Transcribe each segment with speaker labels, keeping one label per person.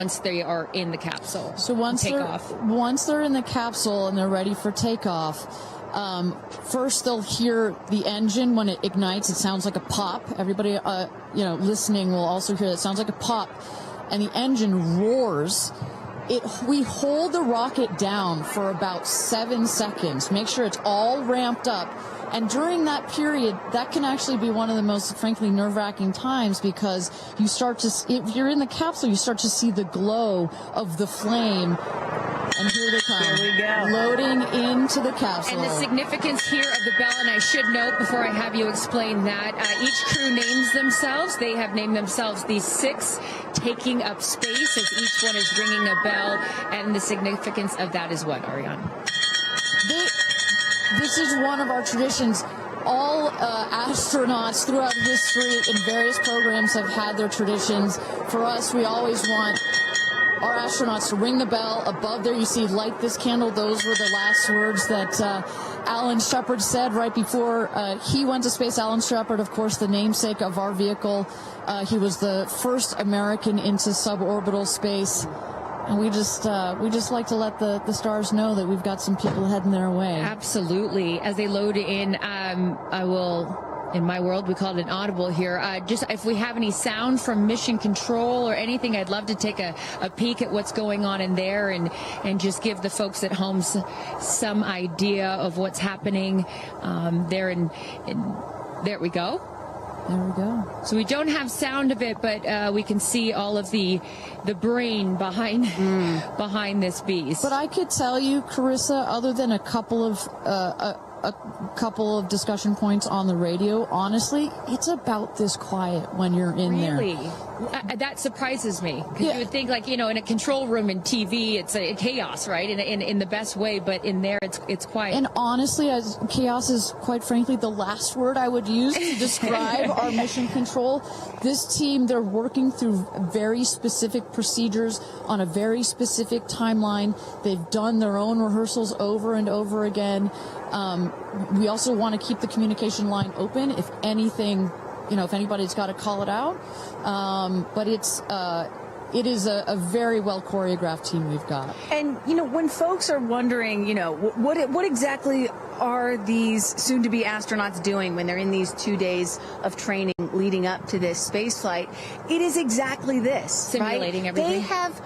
Speaker 1: once they are in the capsule?
Speaker 2: So once they're in the capsule and they're ready for takeoff, first they'll hear the engine when it ignites. It sounds like a pop. Everybody, listening will also hear that. It sounds like a pop, and the engine roars. We hold the rocket down for about 7 seconds. Make sure it's all ramped up. And during that period, that can actually be one of the most, frankly, nerve-wracking times, because you start to, if you're in the capsule, you start to see the glow of the flame. And here they come.
Speaker 1: Here we go.
Speaker 2: Loading into the capsule.
Speaker 1: And the significance here of the bell, and I should note before I have you explain that, each crew names themselves. They have named themselves the 6 taking up space, as each one is ringing a bell. And the significance of that is what, Ariane?
Speaker 2: This is one of our traditions. All astronauts throughout history in various programs have had their traditions. For us, we always want our astronauts to ring the bell. Above there, you see, light this candle. Those were the last words that Alan Shepard said right before he went to space. Alan Shepard, of course, the namesake of our vehicle. He was the first American into suborbital space. And we just like to let the stars know that we've got some people heading their way.
Speaker 1: Absolutely. As they load in, I will... In my world, we call it an audible here. Just if we have any sound from mission control or anything, I'd love to take a peek at what's going on in there and just give the folks at home some idea of what's happening there. There we go.
Speaker 2: There we go.
Speaker 1: So we don't have sound of it, but we can see all of the brain behind this beast.
Speaker 2: But I could tell you, Carissa, other than a couple of discussion points on the radio, honestly, it's about this quiet when you're in there.
Speaker 1: Really? That surprises me. Because you would think, like, in a control room in TV, it's a chaos, right? In the best way, but in there, it's quiet.
Speaker 2: And honestly, chaos is, quite frankly, the last word I would use to describe our mission control. This team, they're working through very specific procedures on a very specific timeline. They've done their own rehearsals over and over again. We also want to keep the communication line open if anything, if anybody's got to call it out. But it is a very well choreographed team we've got.
Speaker 3: And, when folks are wondering, what exactly are these soon-to-be astronauts doing when they're in these 2 days of training leading up to this space flight, it is exactly this.
Speaker 1: Simulating
Speaker 3: right?
Speaker 1: everything.
Speaker 3: They have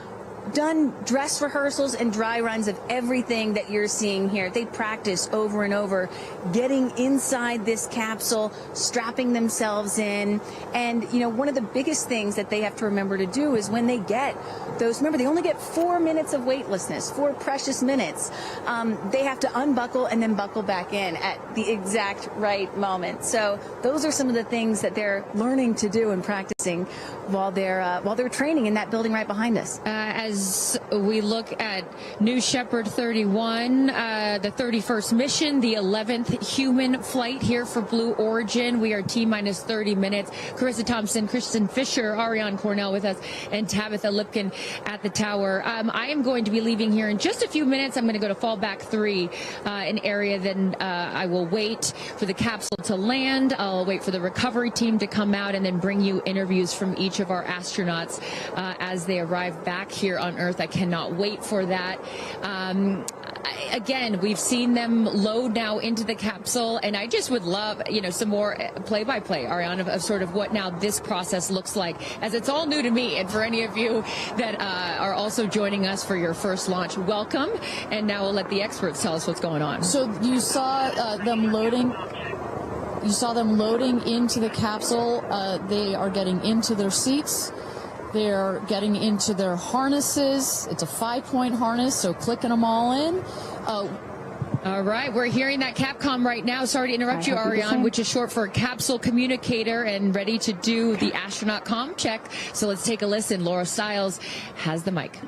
Speaker 3: done dress rehearsals and dry runs of everything that you're seeing here. They practice over and over, getting inside this capsule, strapping themselves in. And, one of the biggest things that they have to remember to do is when they get those, remember, they only get 4 minutes of weightlessness, 4 precious minutes. They have to unbuckle and then buckle back in at the exact right moment. So those are some of the things that they're learning to do and practicing while they're training in that building right behind us.
Speaker 1: As we look at New Shepard 31, the 31st mission, the 11th human flight here for Blue Origin. We are T-minus 30 minutes. Carissa Thompson, Kristen Fisher, Ariane Cornell with us, and Tabitha Lipkin at the tower. I am going to be leaving here in just a few minutes. I'm going to go to fallback 3, an area. Then I will wait for the capsule to land. I'll wait for the recovery team to come out and then bring you interviews from each of our astronauts as they arrive back here on Earth. I cannot wait for that. Again, we've seen them load now into the capsule, and I just would love, some more play-by-play, Ariane, of sort of what now this process looks like, as it's all new to me. And for any of you that are also joining us for your first launch, welcome. And now we'll let the experts tell us what's going on.
Speaker 2: So you saw them loading. You saw them loading into the capsule. They are getting into their seats. They're getting into their harnesses. It's a 5-point harness, so clicking them all in.
Speaker 1: All right, we're hearing that Capcom right now. Sorry to interrupt you, Ariane, which is short for capsule communicator, and ready to do the astronaut comm check. So let's take a listen. Laura Stiles has the mic.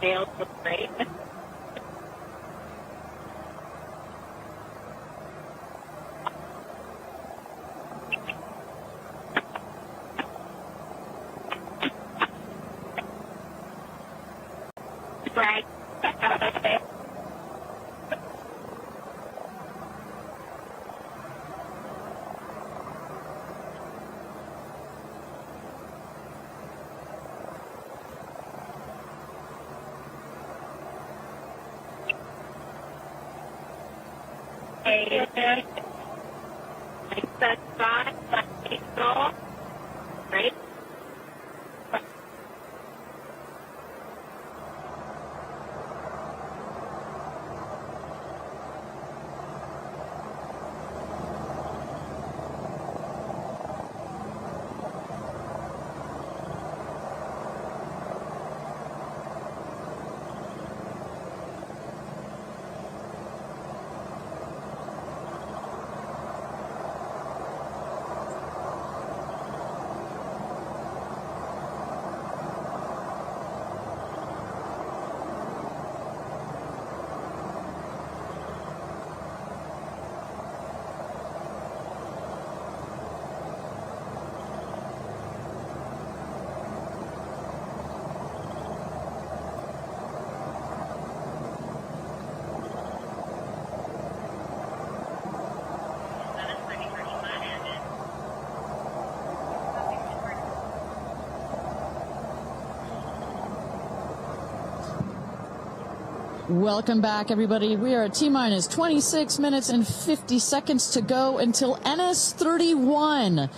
Speaker 4: nails look great. Right. Like that spot, like goal, right?
Speaker 2: Welcome back, everybody. We are at T-minus 26 minutes and 50 seconds to go until NS-31,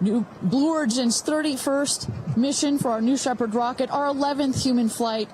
Speaker 2: New Blue Origin's 31st mission for our New Shepard rocket, our 11th human flight.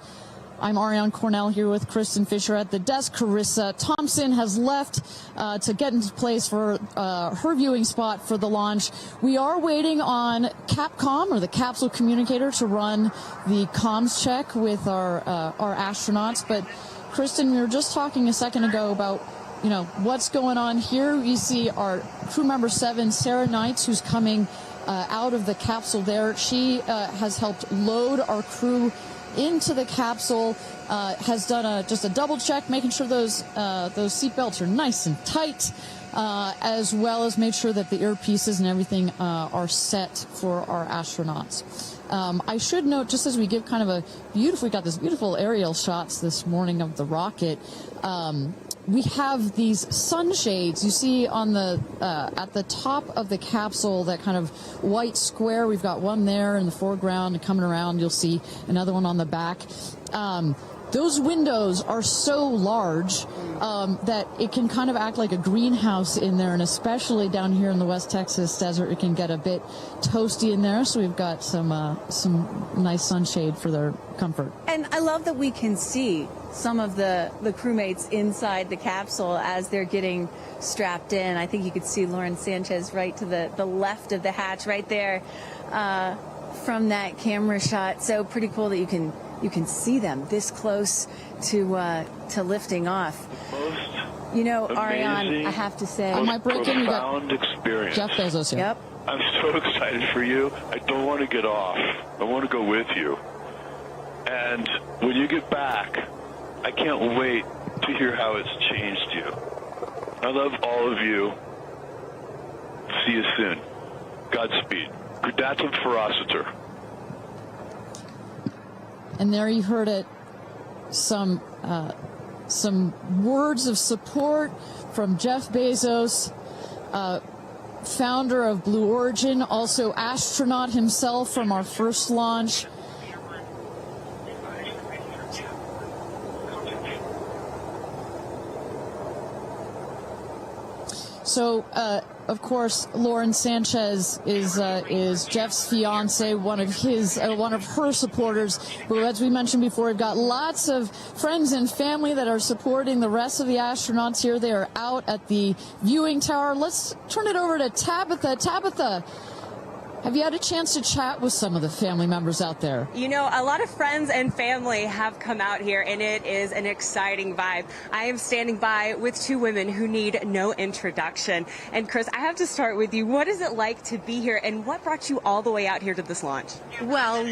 Speaker 2: I'm Ariane Cornell here with Kristen Fisher at the desk. Carissa Thompson has left to get into place for her viewing spot for the launch. We are waiting on Capcom, or the capsule communicator, to run the comms check with our astronauts. But Kristen, we were just talking a second ago about, you know, what's going on here. You see our crew member 7, Sarah Knights, who's coming out of the capsule there. She has helped load our crew into the capsule, has done just a double check, making sure those seatbelts are nice and tight, as well as make sure that the earpieces and everything are set for our astronauts. I should note, just as we give kind of we got this beautiful aerial shots this morning of the rocket. We have these sunshades you see on the at the top of the capsule, that kind of white square. We've got one there in the foreground, and coming around you'll see another one on the back. Those windows are so large that it can kind of act like a greenhouse in there, and especially down here in the West Texas desert, it can get a bit toasty in there. So we've got some nice sunshade for their comfort. And
Speaker 3: I love that we can see some of the crewmates inside the capsule as they're getting strapped in. I think you could see Lauren Sanchez right to the left of the hatch right there from that camera shot. So pretty cool that you can see them this close to lifting off. You know, Ariane, I have to say,
Speaker 5: I
Speaker 3: might break in.
Speaker 5: Profound experience.
Speaker 2: Jeff Bezos here.
Speaker 3: Yep.
Speaker 5: I'm so excited for you. I don't want to get off. I want to go with you. And when you get back, I can't wait to hear how it's changed you. I love all of you. See you soon. Godspeed. Gradatum ferociter.
Speaker 2: And there you heard it. Some words of support from Jeff Bezos, founder of Blue Origin, also astronaut himself from our first launch. So, of course, Lauren Sanchez is Jeff's fiancée, one of her supporters. But as we mentioned before, we've got lots of friends and family that are supporting the rest of the astronauts here. They are out at the viewing tower. Let's turn it over to Tabitha. Tabitha, Have you had a chance to chat with some of the family members out there?
Speaker 6: You know, a lot of friends and family have come out here, and it is an exciting vibe. I am standing by with two women who need no introduction. And Chris, I have to start with you. What is it like to be here, and what brought you all the way out here to this launch?
Speaker 7: Well,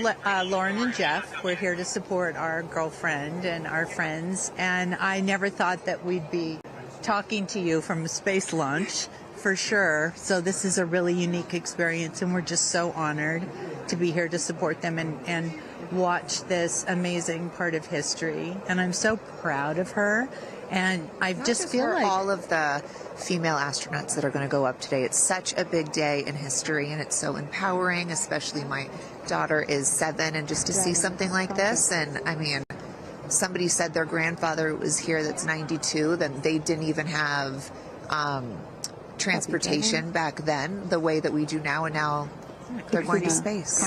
Speaker 7: Lauren and Jeff, we're here to support our girlfriend and our friends, and I never thought that we'd be talking to you from a space launch. For sure. So this is a really unique experience, and we're just so honored to be here to support them and watch this amazing part of history. And I'm so proud of her. And I just feel like
Speaker 8: all of the female astronauts that are going to go up today. It's such a big day in history, and it's so empowering, especially my daughter is 7, and just to see something like this. And I mean, somebody said their grandfather was here that's 92, then they didn't even have transportation back then the way that we do now, and now they're going to space.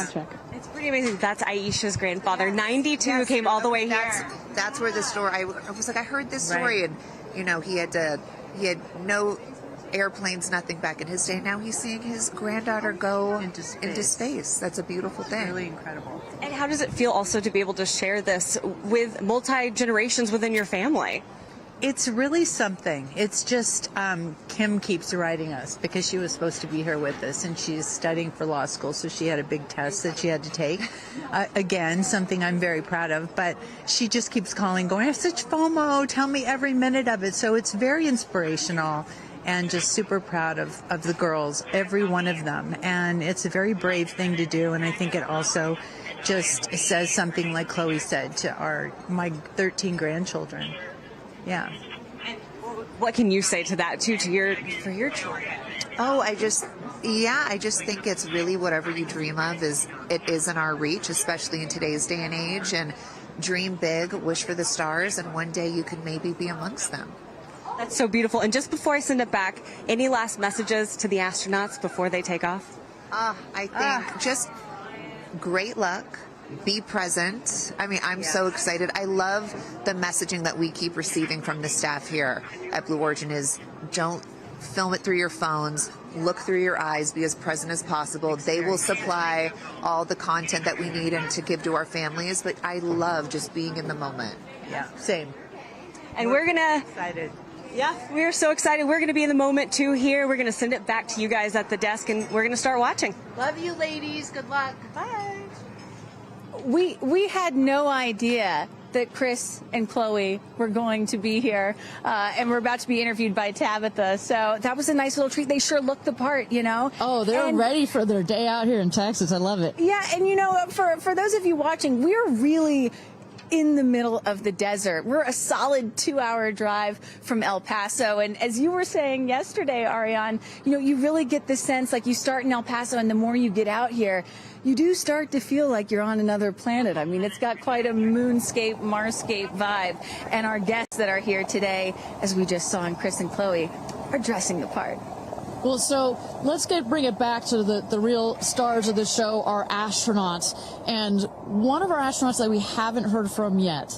Speaker 6: It's pretty amazing. That's Aisha's grandfather. 92 came all the way here.
Speaker 8: That's where the story, I was like, I heard this story, and you know, he had no airplanes, nothing back in his day. Now he's seeing his granddaughter go into space. That's a beautiful thing.
Speaker 7: really incredible.
Speaker 6: And how does it feel also to be able to share this with multi-generations within your family?
Speaker 7: It's really something. It's just Kim keeps writing us because she was supposed to be here with us, and she's studying for law school, so she had a big test that she had to take. Again, something I'm very proud of, but she just keeps calling, going, I have such FOMO, tell me every minute of it. So it's very inspirational, and just super proud of the girls, every one of them. And it's a very brave thing to do, and I think it also just says something, like Chloe said, to my 13 grandchildren. Yeah.
Speaker 6: What can you say to that too, for your children?
Speaker 8: Oh, I just think it's really whatever you dream of is in our reach, especially in today's day and age. And dream big, wish for the stars, and one day you can maybe be amongst them.
Speaker 6: That's so beautiful. And just before I send it back, any last messages to the astronauts before they take off?
Speaker 8: I think just great luck. Be present. I mean, I'm so excited. I love the messaging that we keep receiving from the staff here at Blue Origin is don't film it through your phones. Look through your eyes. Be as present as possible. They will supply all the content that we need and to give to our families. But I love just being in the moment.
Speaker 7: Yeah, same.
Speaker 6: And we're going to...
Speaker 7: Excited.
Speaker 6: Yeah, we're so excited. We're going to be in the moment too here. We're going to send it back to you guys at the desk, and we're going to start watching.
Speaker 7: Love you, ladies. Good luck.
Speaker 6: Bye.
Speaker 3: We had no idea that Chris and Chloe were going to be here, and we're about to be interviewed by Tabitha. So that was a nice little treat. They sure looked the part, you know.
Speaker 2: Oh, they're ready for their day out here in Texas. I love it.
Speaker 3: Yeah, and you know, for those of you watching, we're really in the middle of the desert. We're a solid 2-hour drive from El Paso. And as you were saying yesterday, Ariane, you know, you really get the sense like you start in El Paso, and the more you get out here, you do start to feel like you're on another planet. I mean, it's got quite a moonscape, Marscape vibe. And our guests that are here today, as we just saw in Chris and Chloe, are dressing the part.
Speaker 2: Well, so let's bring it back to the real stars of the show, our astronauts. And one of our astronauts that we haven't heard from yet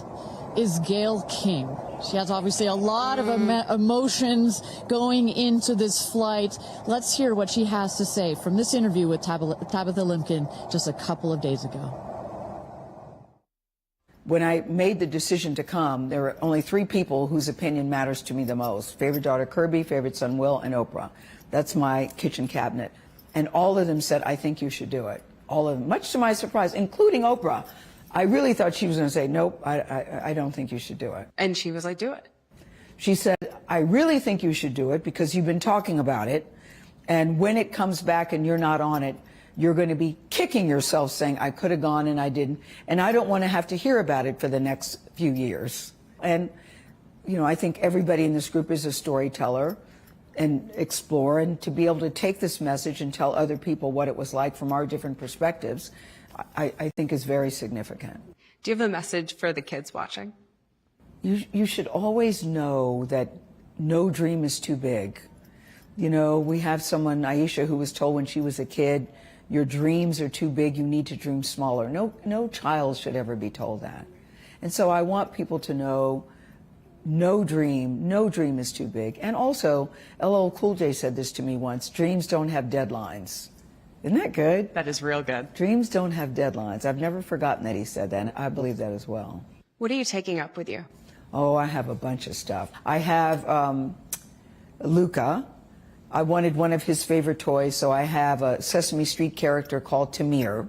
Speaker 2: is Gail King. She has obviously a lot of emotions going into this flight. Let's hear what she has to say from this interview with Tabitha Limkin just a couple of days ago.
Speaker 9: When I made the decision to come, there were only 3 people whose opinion matters to me the most. Favorite daughter Kirby, favorite son Will, and Oprah. That's my kitchen cabinet. And all of them said, I think you should do it. All of them, much to my surprise, including Oprah. I really thought she was going to say, nope, I don't think you should do it.
Speaker 6: And she was like, do it.
Speaker 9: She said, I really think you should do it because you've been talking about it. And when it comes back and you're not on it, you're going to be kicking yourself saying, I could have gone and I didn't. And I don't want to have to hear about it for the next few years. And, you know, I think everybody in this group is a storyteller and explore, and to be able to take this message and tell other people what it was like from our different perspectives, I think is very significant.
Speaker 6: Do you have a message for the kids watching?
Speaker 9: You should always know that no dream is too big. You know, we have someone, Aisha, who was told when she was a kid, your dreams are too big, you need to dream smaller. No child should ever be told that. And so I want people to know no dream is too big. And also, LL Cool J said this to me once, dreams don't have deadlines. Isn't that good?
Speaker 6: That is real good.
Speaker 9: Dreams don't have deadlines. I've never forgotten that he said that, and I believe that as well.
Speaker 6: What are you taking up with you?
Speaker 9: Oh, I have a bunch of stuff. I have Luca. I wanted one of his favorite toys, so I have a Sesame Street character called Tamir.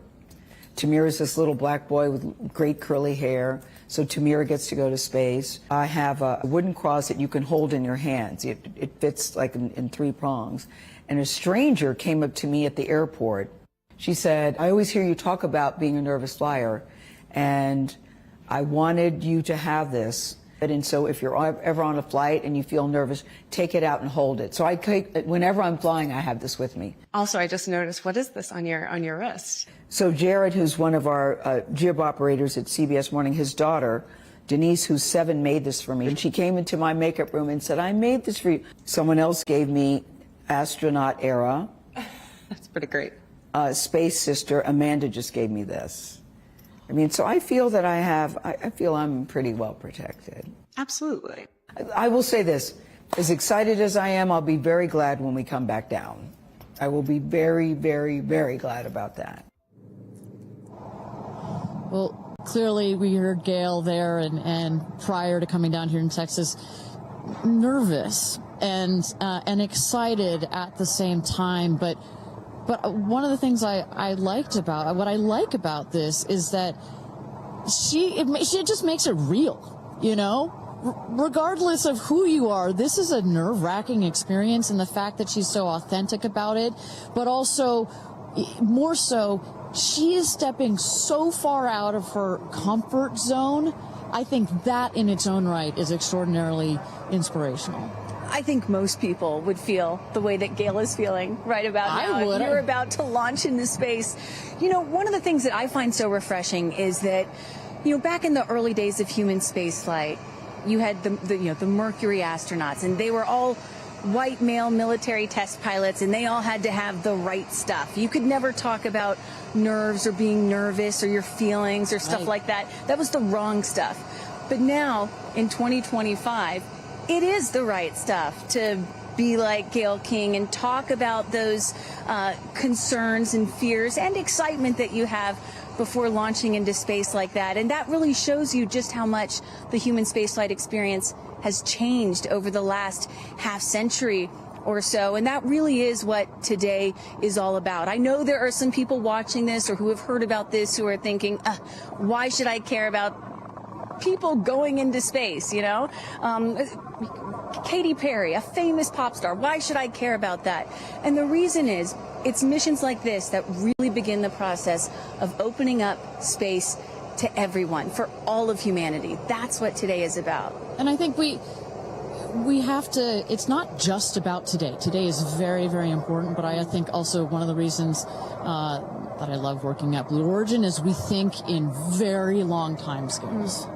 Speaker 9: Tamir is this little black boy with great curly hair, so Tamir gets to go to space. I have a wooden cross that you can hold in your hands. It fits like in 3 prongs. And a stranger came up to me at the airport. She said, I always hear you talk about being a nervous flyer, and I wanted you to have this. And so if you're ever on a flight and you feel nervous, take it out and hold it. So whenever I'm flying, I have this with me.
Speaker 6: Also, I just noticed, what is this on your wrist?
Speaker 9: So Jared, who's one of our jib operators at CBS Morning, his daughter, Denise, who's 7, made this for me. And she came into my makeup room and said, I made this for you. Someone else gave me Astronaut era.
Speaker 6: That's pretty great.
Speaker 9: Space Sister, Amanda just gave me this. I mean, so I feel that I feel I'm pretty well protected.
Speaker 6: Absolutely.
Speaker 9: I will say this, as excited as I am, I'll be very glad when we come back down. I will be very, very, very glad about that.
Speaker 2: Well, clearly we heard Gail there and prior to coming down here in Texas, nervous and excited at the same time, but one of the things I like about this is that she just makes it real, you know? Regardless of who you are, this is a nerve-wracking experience, and the fact that she's so authentic about it, but also, more so, she is stepping so far out of her comfort zone. I think that in its own right is extraordinarily inspirational.
Speaker 3: I think most people would feel the way that Gail is feeling right about now.
Speaker 2: I would.
Speaker 3: You're about to launch into space. You know, one of the things that I find so refreshing is that, you know, back in the early days of human spaceflight, you had the Mercury astronauts, and they were all white male military test pilots, and they all had to have the right stuff. You could never talk about nerves or being nervous or your feelings or stuff like that. That was the wrong stuff. But now, in 2025, it is the right stuff to be like Gail King and talk about those concerns and fears and excitement that you have before launching into space like that. And that really shows you just how much the human spaceflight experience has changed over the last half century or so. And that really is what today is all about. I know there are some people watching this or who have heard about this who are thinking, why should I care about people going into space, you know? Katy Perry, a famous pop star. Why should I care about that? And the reason is, it's missions like this that really begin the process of opening up space to everyone, for all of humanity. That's what today is about.
Speaker 2: And I think we have to, it's not just about today. Today is very, very important, but I think also one of the reasons that I love working at Blue Origin is we think in very long time scales.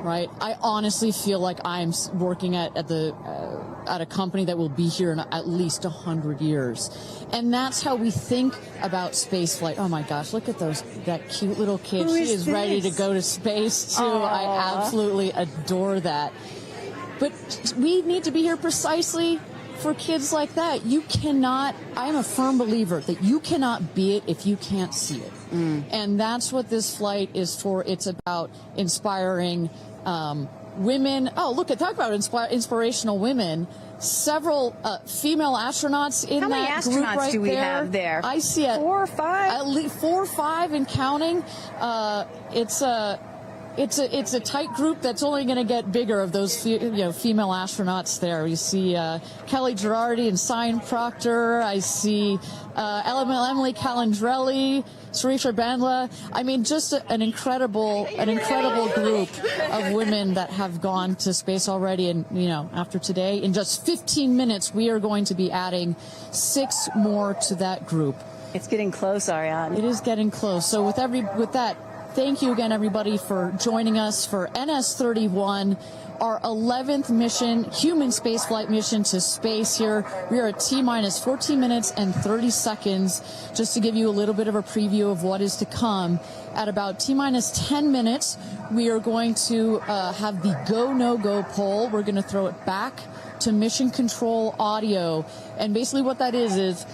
Speaker 2: Right. I honestly feel like I'm working at a company that will be here in at least 100 years. And that's how we think about space flight. Oh my gosh, look at that cute little kid. She is ready to go to space too. Aww. I absolutely adore that. But we need to be here precisely for kids like that. You cannot, I'm a firm believer that you cannot be it if you can't see it. And that's what this flight is for. It's about inspiring women. Oh, look, talk about inspirational women. Several female astronauts in that group right there.
Speaker 3: How many astronauts do we have there?
Speaker 2: I see
Speaker 3: 4 or 5.
Speaker 2: At least 4 or 5 and counting. It's a tight group that's only going to get bigger of those female astronauts there. You see Kelly Girardi and Cyan Proctor. I see Emily Calandrelli, Sarisha Bandla. I mean, just an incredible group of women that have gone to space already. And, you know, after today, in just 15 minutes, we are going to be adding 6 more to that group.
Speaker 3: It's getting close, Ariane.
Speaker 2: It is getting close. So with that, thank you again, everybody, for joining us for NS-31, our 11th mission, human spaceflight mission to space here. We are at T-minus 14 minutes and 30 seconds. Just to give you a little bit of a preview of what is to come, at about T-minus 10 minutes, we are going to have the go, no-go poll. We're going to throw it back to mission control audio. And basically what that is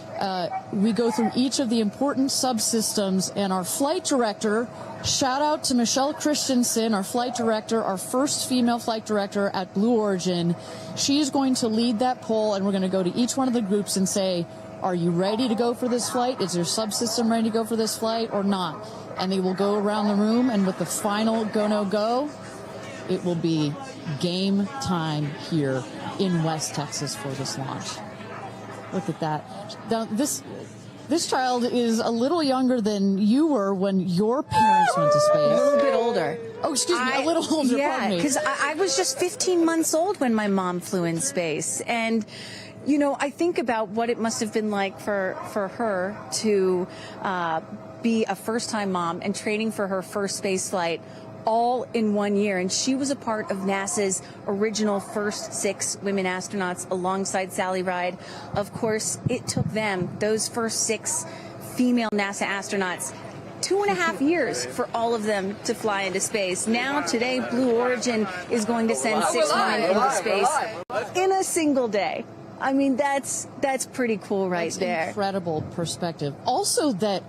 Speaker 2: we go through each of the important subsystems, and our flight director, shout out to Michelle Christensen, our flight director, our first female flight director at Blue Origin. She is going to lead that poll, and we're going to go to each one of the groups and say, are you ready to go for this flight? Is your subsystem ready to go for this flight or not? And they will go around the room, and with the final go, no go, it will be game time here in West Texas for this launch. Look at that. Now, this child is a little younger than you were when your parents went to space.
Speaker 3: A little bit older.
Speaker 2: Oh, excuse me, a little older.
Speaker 3: Yeah, because I was just 15 months old when my mom flew in space. And, you know, I think about what it must have been like for her to be a first-time mom and training for her first space flight all in 1 year. And she was a part of NASA's original first 6 women astronauts alongside Sally Ride. Of course, it took them, those first 6 female NASA astronauts, 2.5 years for all of them to fly into space. Now, today, Blue Origin is going to send 6 women into space in a single day. I mean, that's pretty cool right there.
Speaker 2: Incredible perspective. Also, that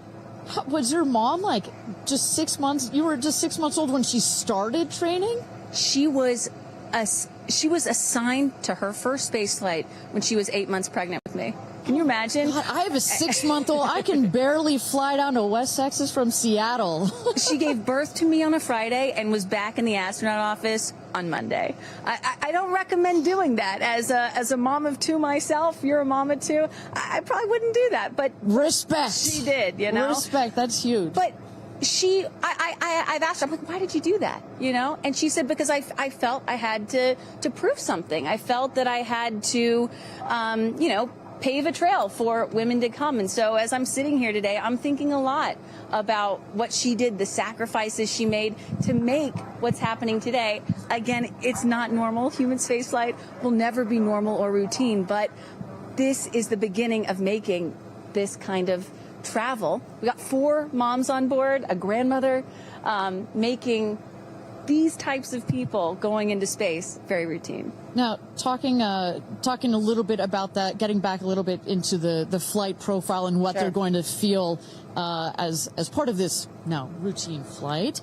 Speaker 2: was your mom like just 6 months? You were just 6 months old when she started training?
Speaker 3: She was assigned to her first space flight when she was 8 months pregnant with me. Can you imagine?
Speaker 2: God, I have a 6-month-old. I can barely fly down to West Texas from Seattle.
Speaker 3: She gave birth to me on a Friday and was back in the astronaut office on Monday. I don't recommend doing that. As a mom of 2 myself, you're a mom of 2, I probably wouldn't do that. But
Speaker 2: respect.
Speaker 3: She did, you know?
Speaker 2: Respect, that's huge.
Speaker 3: But I've asked her, I'm like, why did you do that? You know? And she said, because I felt I had to prove something. I felt that I had to, pave a trail for women to come. And so as I'm sitting here today, I'm thinking a lot about what she did, the sacrifices she made to make what's happening today. Again, it's not normal. Human spaceflight will never be normal or routine, but this is the beginning of making this kind of travel. We got 4 moms on board, a grandmother, making these types of people going into space very routine.
Speaker 2: Now, talking a little bit about that, getting back a little bit into the flight profile and what they're going to feel as part of this now routine flight.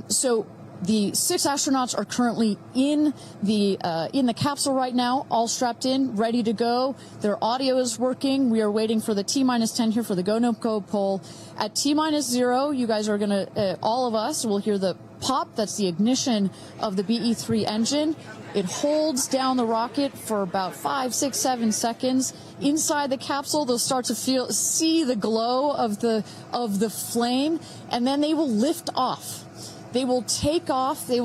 Speaker 2: So the 6 astronauts are currently in the capsule right now, all strapped in, ready to go. Their audio is working. We are waiting for the T-10 here for the go no go poll. At T-0, you guys are going to all of us will hear the pop. That's the ignition of the BE-3 engine. It holds down the rocket for about 5, 6, 7 seconds. Inside the capsule, they'll start to see the glow of the flame, and then they will lift off. They will take off. They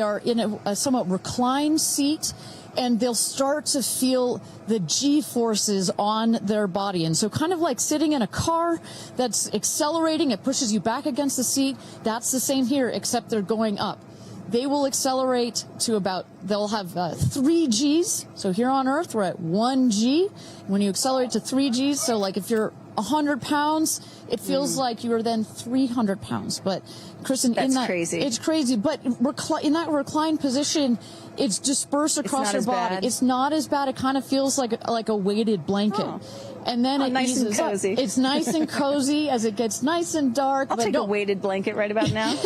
Speaker 2: are in a somewhat reclined seat, and they'll start to feel the G-forces on their body. And so kind of like sitting in a car that's accelerating, it pushes you back against the seat. That's the same here, except they're going up. They will accelerate to they'll have 3 Gs. So here on Earth, we're at 1 G. When you accelerate to 3 Gs, so like if you're 100 pounds, it feels like you are then 300 pounds. But Kristen,
Speaker 3: crazy.
Speaker 2: It's crazy. But in that reclined position, it's dispersed across your body.
Speaker 3: Bad.
Speaker 2: It's not as bad. It kind of feels like a weighted blanket.
Speaker 3: Oh.
Speaker 2: And then it
Speaker 3: nice
Speaker 2: eases
Speaker 3: and cozy.
Speaker 2: up. It's nice and cozy as it gets nice and dark.
Speaker 3: I'll take a weighted blanket right about now.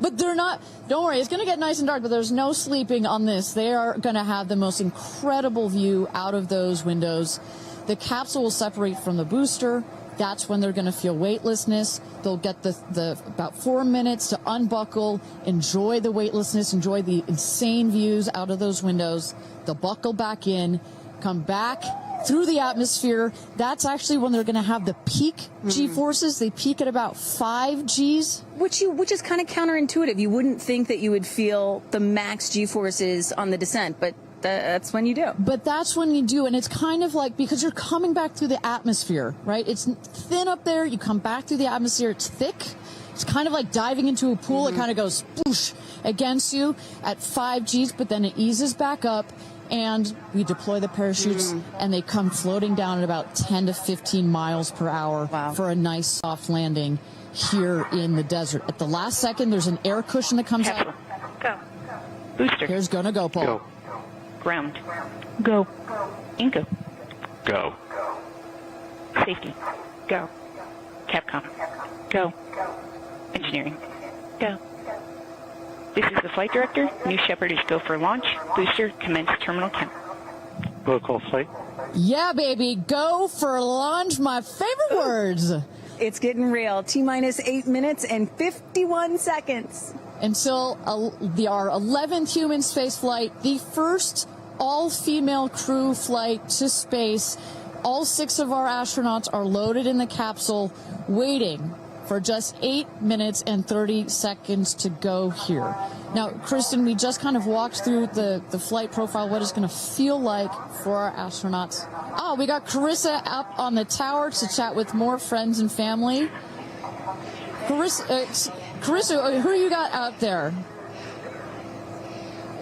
Speaker 2: But they're not, don't worry, it's going to get nice and dark, but there's no sleeping on this. They are going to have the most incredible view out of those windows. The capsule will separate from the booster. That's when they're going to feel weightlessness. They'll get the about 4 minutes to unbuckle, enjoy the weightlessness, enjoy the insane views out of those windows. They'll buckle back in, come back through the atmosphere. That's actually when they're going to have the peak G-forces. They peak at about 5 Gs.
Speaker 3: Which is kind of counterintuitive. You wouldn't think that you would feel the max G-forces on the descent, but that's when you do.
Speaker 2: But that's when you do, and it's kind of like, because you're coming back through the atmosphere, right? It's thin up there. You come back through the atmosphere. It's thick. It's kind of like diving into a pool. It kind of goes sploosh against you at 5 Gs, but then it eases back up. And we deploy the parachutes, and they come floating down at about 10 to 15 miles per hour for a nice soft landing here in the desert. At the last second, there's an air cushion that comes out.
Speaker 10: Go. Booster.
Speaker 2: Here's gonna go, Paul.
Speaker 10: Go. Ground. Go. Inca.
Speaker 5: Go.
Speaker 10: Safety. Go. Capcom. Go. Engineering. Go. This is the flight director. New Shepard is go for launch. Booster, commence terminal count.
Speaker 11: Protocol flight.
Speaker 2: Yeah, baby. Go for launch. My favorite words.
Speaker 3: It's getting real. T-minus 8 minutes and 51 seconds.
Speaker 2: Until our 11th human space flight, the first all-female crew flight to space. All 6 of our astronauts are loaded in the capsule, waiting for just 8 minutes and 30 seconds to go here. Now, Kristen, we just kind of walked through the flight profile, what it's going to feel like for our astronauts. Oh, we got Carissa up on the tower to chat with more friends and family. Carissa, who you got out there?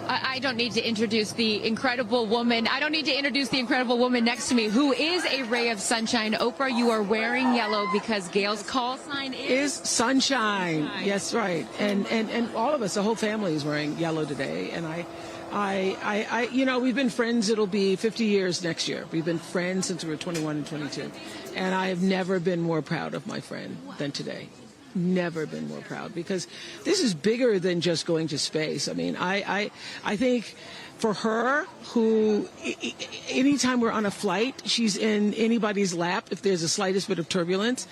Speaker 1: I don't need to introduce the incredible woman. I don't need to introduce the incredible woman next to me, who is a ray of sunshine. Oprah, you are wearing yellow because Gail's call sign is
Speaker 12: sunshine. Yes, right. And all of us, the whole family is wearing yellow today. And I, you know, we've been friends. It'll be 50 years next year. We've been friends since we were 21 and 22. And I have never been more proud of my friend than today. Never been more proud, because this is bigger than just going to space. I mean, I think for her, who anytime we're on a flight, she's in anybody's lap if there's the slightest bit of turbulence,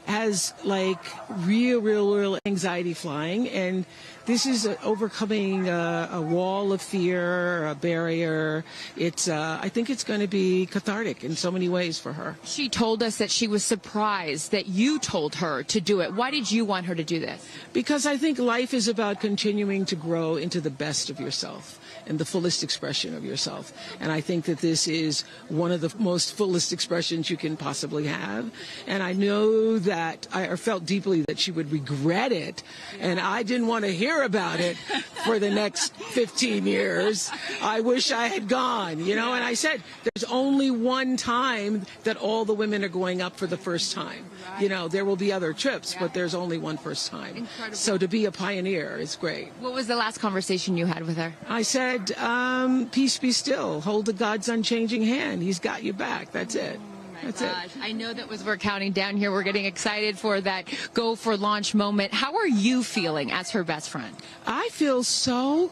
Speaker 12: has like real anxiety flying. And this is overcoming a wall of fear, a barrier. It's I think it's going to be cathartic in so many ways for her.
Speaker 1: She told us that she was surprised that you told her to do it. Why did you want her to do this?
Speaker 12: Because I think life is about continuing to grow into the best of yourself and the fullest expression of yourself. And I think that this is one of the most fullest expressions you can possibly have. And I know that I felt deeply that she would regret it. And I didn't want to hear about it for the next 15 years. I wish I had gone, you know. And I said, there's only one time that all the women are going up for the first time. You know, there will be other trips, but there's only one first time.
Speaker 1: Incredible.
Speaker 12: So to be a pioneer is great.
Speaker 1: What was the last conversation you had with her?
Speaker 12: I said, peace be still. Hold the God's unchanging hand. He's got you back. That's it. That's it.
Speaker 1: I know that as we're counting down here, we're getting excited for that go for launch moment. How are you feeling as her best friend?
Speaker 12: I feel so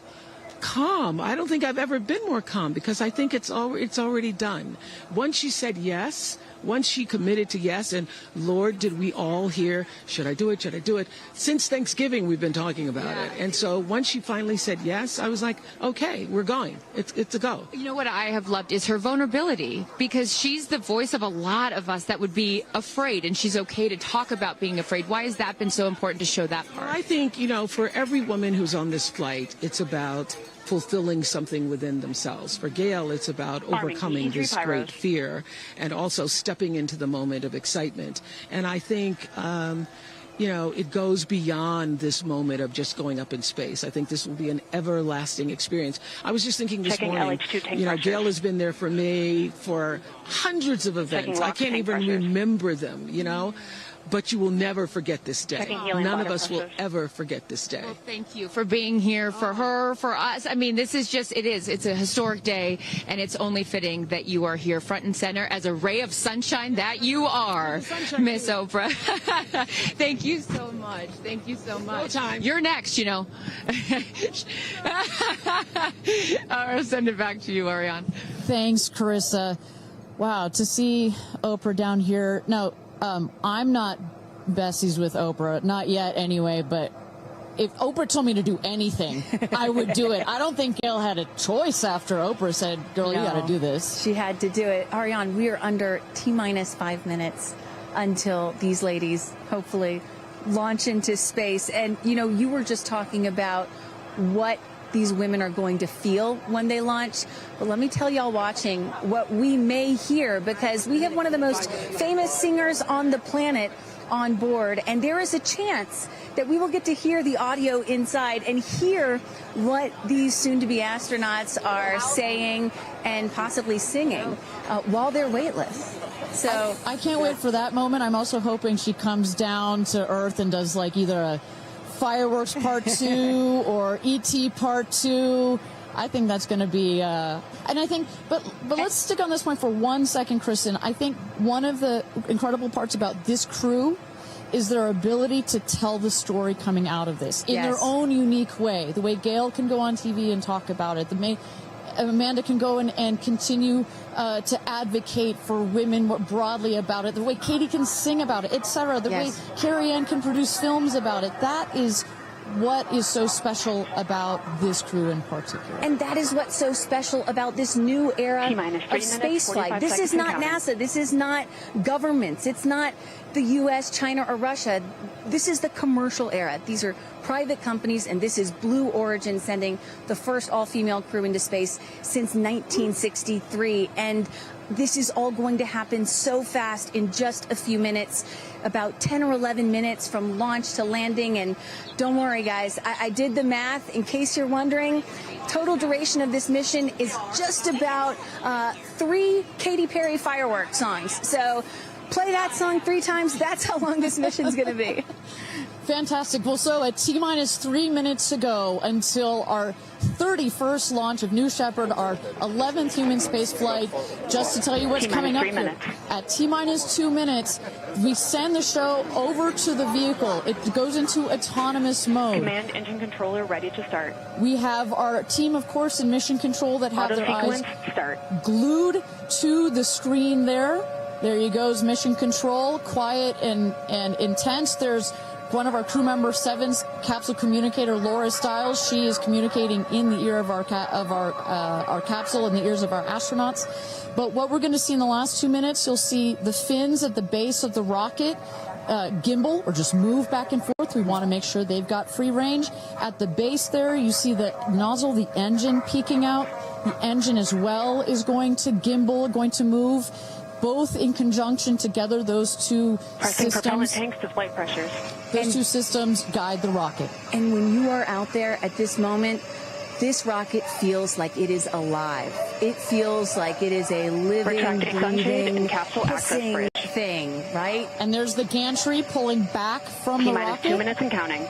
Speaker 12: calm. I don't think I've ever been more calm, because I think it's already done. Once she said yes, once she committed to yes, and Lord, did we all hear, should I do it? Should I do it? Since Thanksgiving, we've been talking about it. And so once she finally said yes, I was like, okay, we're going. It's a go.
Speaker 1: You know what I have loved is her vulnerability, because she's the voice of a lot of us that would be afraid, and she's okay to talk about being afraid. Why has that been so important to show that part?
Speaker 12: I think, you know, for every woman who's on this flight, it's about fulfilling something within themselves. For Gail, it's about overcoming this great fear and also stepping into the moment of excitement. And I think, you know, it goes beyond this moment of just going up in space. I think this will be an everlasting experience. I was just thinking this morning, you know, Gail has been there for me for hundreds of events. I can't even remember them, you know. But you will never forget this day. None of us will ever forget this day.
Speaker 1: Well, thank you for being here, for her, for us. I mean, this is just, it's a historic day, and it's only fitting that you are here front and center as a ray of sunshine that you are, Miss Oprah. Thank you so much. Thank you so much.
Speaker 12: No time.
Speaker 1: You're next, you know. I'll send it back to you, Ariane.
Speaker 2: Thanks, Carissa. Wow, to see Oprah down here. No, I'm not besties with Oprah, not yet anyway, but if Oprah told me to do anything, I would do it. I don't think Gail had a choice after Oprah said, girl, you got to do this.
Speaker 3: She had to do it. Ariane, we are under T-minus 5 minutes until these ladies hopefully launch into space. And, you know, you were just talking about what these women are going to feel when they launch. But let me tell y'all watching what we may hear, because we have one of the most famous singers on the planet on board, and there is a chance that we will get to hear the audio inside and hear what these soon-to-be astronauts are saying and possibly singing while they're weightless. So
Speaker 2: I can't wait for that moment. I'm also hoping she comes down to Earth and does like either a Fireworks Part 2 or E.T. Part 2. I think that's going to be, and I think, but let's stick on this point for 1 second, Kristen. I think one of the incredible parts about this crew is their ability to tell the story coming out of this in their own unique way. The way Gail can go on TV and talk about it, Amanda can go and continue to advocate for women more broadly about it, the way Katie can sing about it, etc., the way Carrie Ann can produce films about it. That is what is so special about this crew in particular.
Speaker 3: And that is what's so special about this new era of space flight. This is not NASA. This is not governments. It's not the U.S., China, or Russia. This is the commercial era. These are private companies, and this is Blue Origin sending the first all-female crew into space since 1963. And this is all going to happen so fast in just a few minutes, about 10 or 11 minutes from launch to landing. And don't worry, guys, I did the math. In case you're wondering, total duration of this mission is just about 3 Katy Perry fireworks songs. So play that song 3 times. That's how long this mission's going to be.
Speaker 2: Fantastic. Well, so at T-minus 3 minutes to go until our 31st launch of New Shepard, our 11th human space flight. Just to tell you what's coming up here. At T-minus 2 minutes, we send the show over to the vehicle. It goes into autonomous mode.
Speaker 10: Command engine controller ready to start.
Speaker 2: We have our team, of course, in mission control that have their eyes glued to the screen there. There you goes, mission control, quiet and intense. There's one of our crew member 7's capsule communicator, Laura Stiles. She is communicating in the ear of our capsule, in the ears of our astronauts. But what we're going to see in the last 2 minutes, you'll see the fins at the base of the rocket gimbal or just move back and forth. We want to make sure they've got free range. At the base there, you see the nozzle, the engine peeking out. The engine as well is going to gimbal, going to move. Both in conjunction together, those two
Speaker 10: Pressing
Speaker 2: systems.
Speaker 10: propellant tanks to flight pressures.
Speaker 2: Those two systems guide the rocket.
Speaker 3: And when you are out there at this moment, this rocket feels like it is alive. It feels like it is a living, breathing, hissing thing, right?
Speaker 2: And there's the gantry pulling back from the rocket.
Speaker 10: T-minus 2 minutes and counting.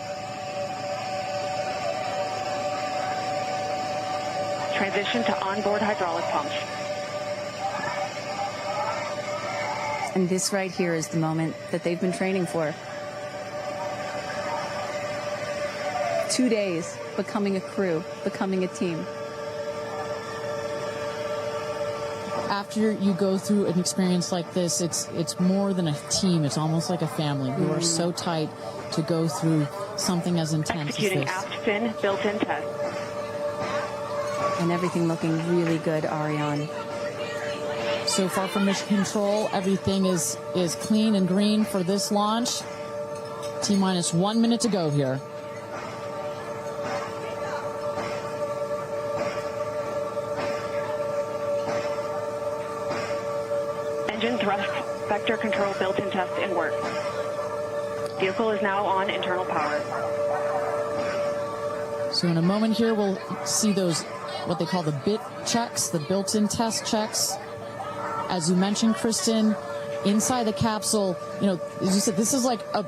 Speaker 10: Transition to onboard hydraulic pumps.
Speaker 3: And this right here is the moment that they've been training for. 2 days, becoming a crew, becoming a team.
Speaker 2: After you go through an experience like this, it's more than a team. It's almost like a family. You are so tight to go through something as intense
Speaker 10: Executing
Speaker 2: as this.
Speaker 10: aft fin built-in test.
Speaker 3: And everything looking really good, Ariane.
Speaker 2: So far from mission control, everything is clean and green for this launch. T-minus 1 minute to go here.
Speaker 10: Engine thrust vector control built-in test in work. Vehicle is now on internal power.
Speaker 2: So in a moment here, we'll see those, what they call the bit checks, the built-in test checks. As you mentioned, Kristen, inside the capsule, you know, as you said, this is like a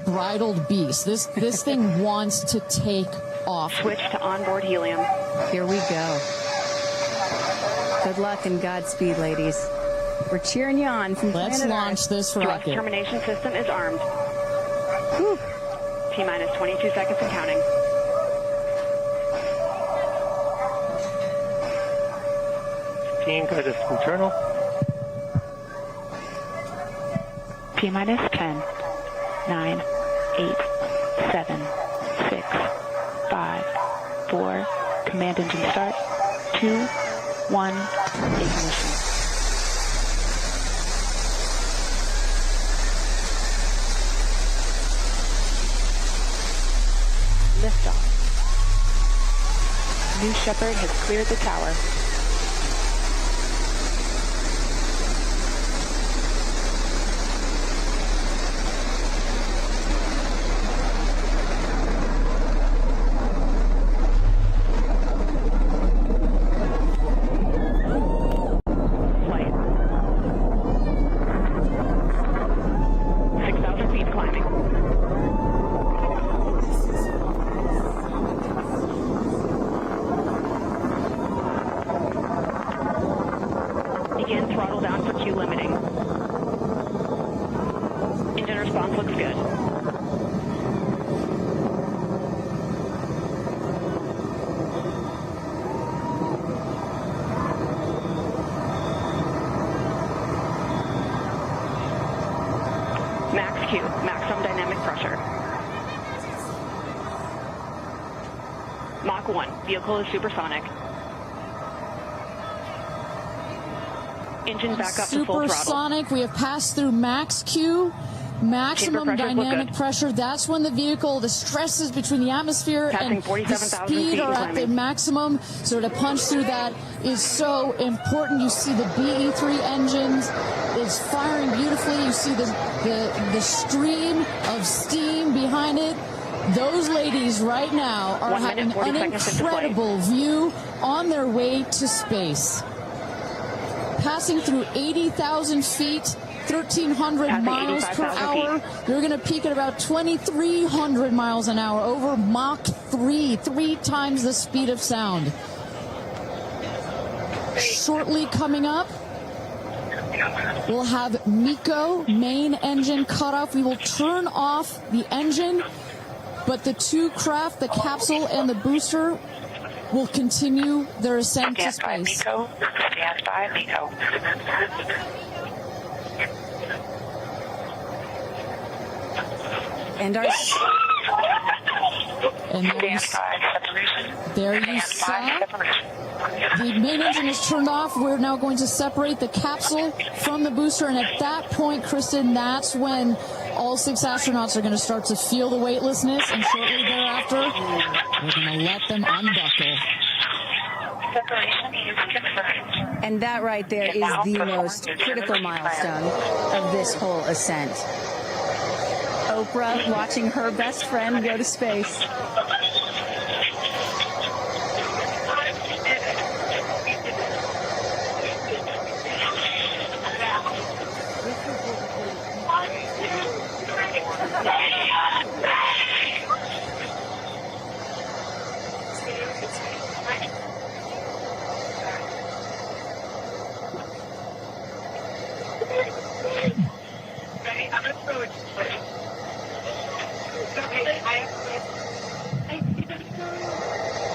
Speaker 2: bridled beast. This thing wants to take off.
Speaker 10: Switch to onboard helium.
Speaker 3: Here we go. Good luck and Godspeed, ladies. We're cheering you on from
Speaker 2: Let's
Speaker 3: planet
Speaker 2: launch
Speaker 3: Earth.
Speaker 2: this
Speaker 10: Thrust
Speaker 2: rocket.
Speaker 10: termination system is armed.
Speaker 3: Whew.
Speaker 10: T-minus 22 seconds and counting.
Speaker 11: Guidance internal.
Speaker 10: T-minus 10, 9, 8, 7, 6, 5, 4, command engine start, 2, 1, ignition. Liftoff. New Shepard has cleared the tower. Mach 1. Vehicle is supersonic. Engine back up to full throttle.
Speaker 2: Supersonic. We have passed through max Q. Maximum dynamic pressure. That's when the vehicle, the stresses between the atmosphere and the speed are at the maximum. So to punch through that is so important. You see the BE3 engines is firing beautifully. You see the stream of steam behind it. Those ladies right now are having an incredible view on their way to space. Passing through 80,000 feet. 1,300 miles per hour. You're going to peak at about 2,300 miles an hour over Mach 3 times the speed of sound. Shortly coming up, we'll have MECO, main engine cutoff. We will turn off the engine, but the two craft, the capsule and the booster, will continue their ascent to space.
Speaker 10: Stand by, MECO.
Speaker 3: And
Speaker 2: there you saw the main engine is turned off. We're now going to separate the capsule from the booster, and at that point, Kristen, that's when all 6 astronauts are going to start to feel the weightlessness, and shortly thereafter, we're going to let them unbuckle.
Speaker 3: And that right there is the most critical milestone of this whole ascent. Oprah watching her best friend go to space.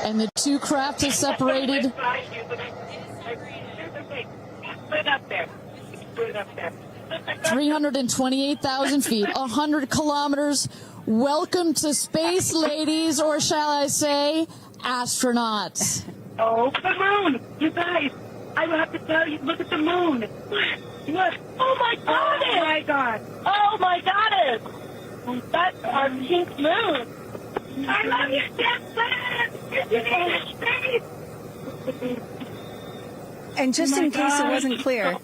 Speaker 2: And the two craft is separated. 328,000 feet, 100 kilometers. Welcome to space, ladies, or shall I say, astronauts.
Speaker 4: Oh, the moon! You guys, I have to tell you, look at the moon. Look. Oh, my God! Oh, my God! Oh, my goddess! That's our pink moon. I love you, Jeff Bezos!
Speaker 3: And just in case it wasn't clear,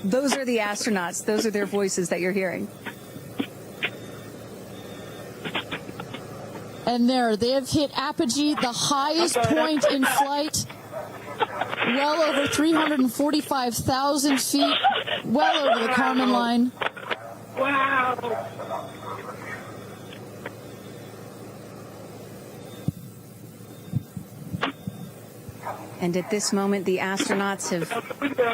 Speaker 3: those are the astronauts. Those are their voices that you're hearing.
Speaker 2: And they have hit apogee, the highest point in flight, well over 345,000 feet, well over the Kármán line.
Speaker 4: Wow.
Speaker 3: And at this moment, the astronauts have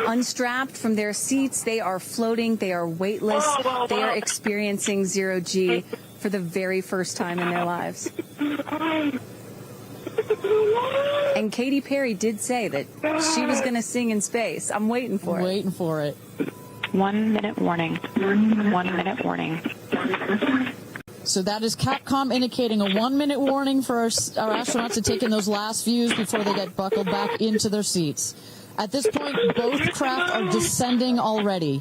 Speaker 3: unstrapped from their seats. They are floating. They are weightless. They are experiencing zero-G for the very first time in their lives. And Katy Perry did say that she was going to sing in space. I'm waiting for it.
Speaker 2: Waiting for it.
Speaker 10: 1 minute warning. 1 minute warning.
Speaker 2: So that is Capcom indicating a 1 minute warning for our astronauts to take in those last views before they get buckled back into their seats. At this point, both craft are descending already.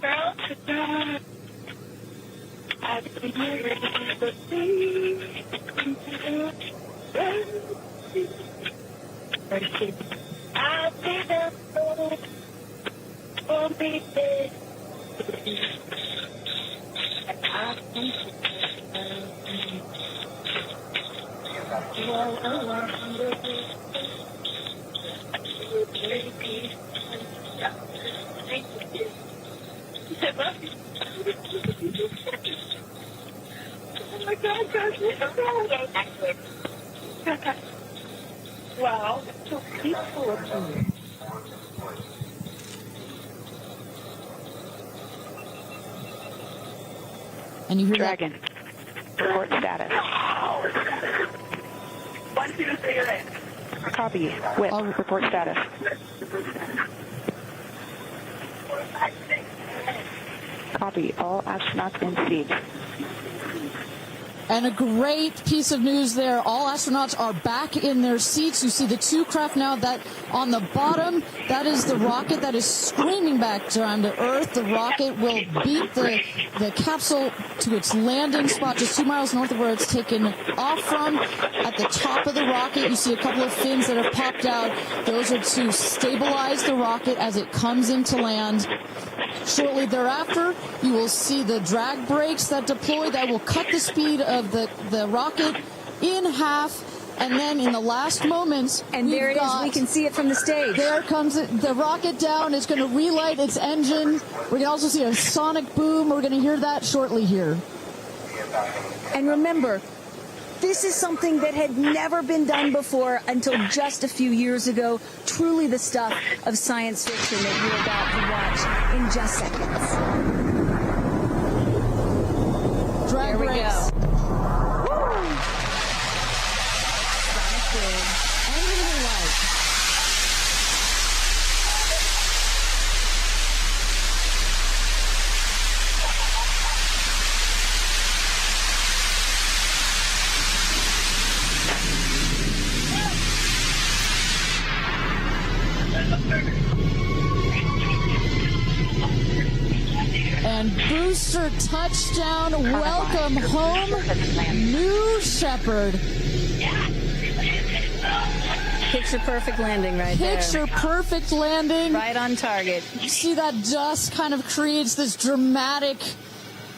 Speaker 4: Wow, so peaceful up here.
Speaker 2: And you hear
Speaker 10: Dragon. Report status.
Speaker 4: 1, 2, 3,
Speaker 10: Copy. Whip. Report status. Copy. All astronauts in seats.
Speaker 2: And a great piece of news there. All astronauts are back in their seats. You see the two craft now. That on the bottom, that is the rocket that is screaming back down to Earth. The rocket will beat the capsule to its landing spot just 2 miles north of where it's taken off from. At the top of the rocket, you see a couple of fins that have popped out. Those are to stabilize the rocket as it comes into land. Shortly thereafter, you will see the drag brakes that deploy that will cut the speed of the rocket in half. And then in the last moments,
Speaker 3: and there it is. We can see it from the stage.
Speaker 2: There comes the rocket down. It's going to relight its engine. We can also see a sonic boom. We're going to hear that shortly here.
Speaker 3: And remember, this is something that had never been done before until just a few years ago. Truly the stuff of science fiction that you're about to watch in just seconds.
Speaker 2: Drag
Speaker 3: there we
Speaker 2: brakes.
Speaker 3: go. Woo! Sonic boom. And a little light.
Speaker 2: And booster touchdown, welcome home, New Shepard.
Speaker 3: Picture perfect landing right there.
Speaker 2: Picture perfect landing.
Speaker 3: Right on target.
Speaker 2: You see that dust kind of creates this dramatic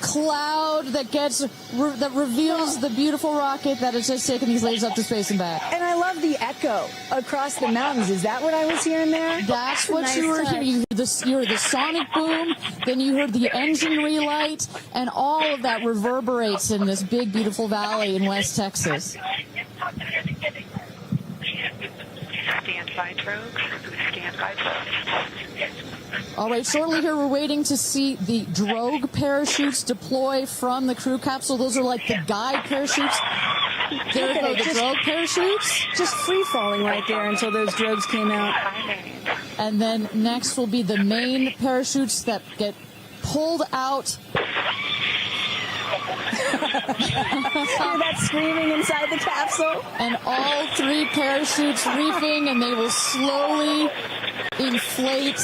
Speaker 2: cloud that reveals the beautiful rocket that has just taken these ladies up to space and back.
Speaker 3: And I love the echo across the mountains. Is that what I was hearing there?
Speaker 2: That's what you were hearing. You heard the sonic boom, then you heard the engine relight, and all of that reverberates in this big, beautiful valley in West Texas.
Speaker 10: Stand by, folks. Stand by, folks.
Speaker 2: All right, shortly here we're waiting to see the drogue parachutes deploy from the crew capsule. Those are like the guide parachutes. There go the drogue parachutes.
Speaker 3: Just free falling right there until those drogues came out.
Speaker 2: And then next will be the main parachutes that get pulled out.
Speaker 3: Hear that screaming inside the capsule?
Speaker 2: And all three parachutes reefing, and they will slowly inflate,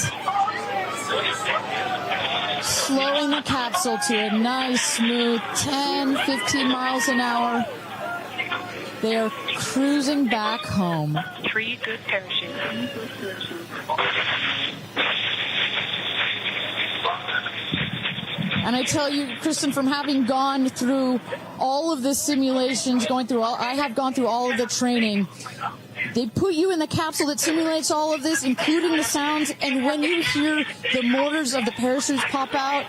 Speaker 2: slowing the capsule to a nice, smooth 10, 15 miles an hour. They are cruising back home.
Speaker 10: 3 good parachutes.
Speaker 2: And I tell you, Kristen, from having gone through all of the simulations, I have gone through all of the training. They put you in the capsule that simulates all of this, including the sounds, and when you hear the motors of the parachutes pop out,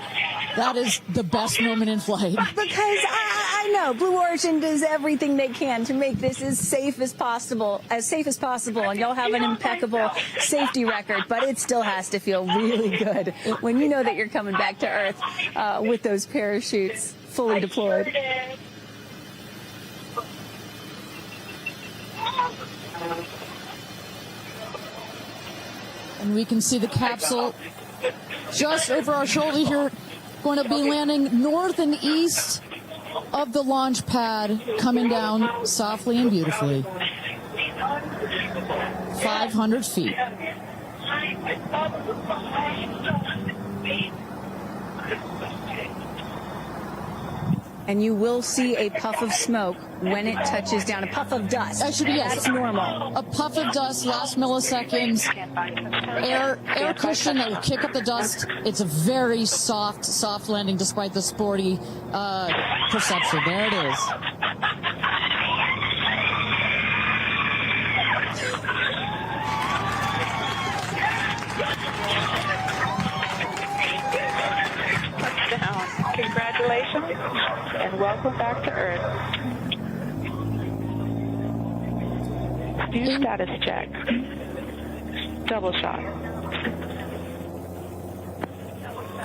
Speaker 2: that is the best moment in flight.
Speaker 3: Because I know Blue Origin does everything they can to make this as safe as possible, and y'all have an impeccable safety record, but it still has to feel really good when you know that you're coming back to Earth with those parachutes fully deployed.
Speaker 2: And we can see the capsule just over our shoulder here, going to be landing north and east of the launch pad, coming down softly and beautifully. 500 feet.
Speaker 3: And you will see a puff of smoke when it touches down, a puff of dust.
Speaker 2: Actually, yes.
Speaker 3: That's normal.
Speaker 2: A puff of dust, last milliseconds, air cushion that will kick up the dust. It's a very soft landing despite the sporty perception. There it is.
Speaker 10: Congratulations, and welcome back to Earth. Do status check. Double shot.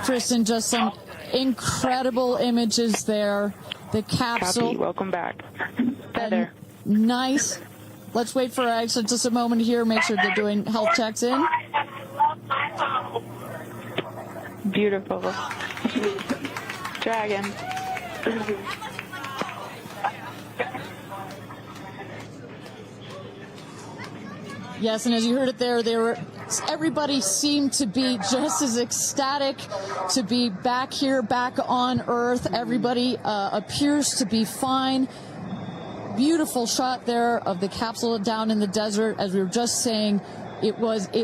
Speaker 2: Kristen, just some incredible images there. The capsule.
Speaker 10: Copy. Welcome back. Heather.
Speaker 2: Nice. Let's wait for just a moment here. Make sure they're doing health checks in.
Speaker 10: Beautiful. Dragon.
Speaker 2: Yes, and as you heard it there, everybody seemed to be just as ecstatic to be back here, back on Earth. Everybody appears to be fine. Beautiful shot there of the capsule down in the desert. As we were just saying, it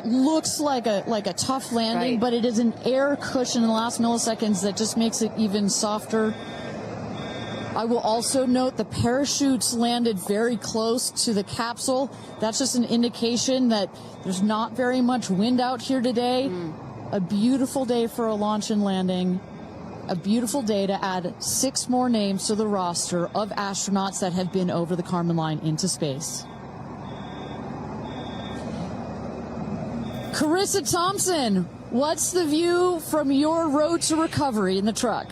Speaker 2: looks like a tough landing, but it is an air cushion in the last milliseconds that just makes it even softer. I will also note the parachutes landed very close to the capsule. That's just an indication that there's not very much wind out here today. A beautiful day for a launch and landing. A beautiful day to add 6 more names to the roster of astronauts that have been over the Kármán line into space. Carissa Thompson, what's the view from your road to recovery in the truck?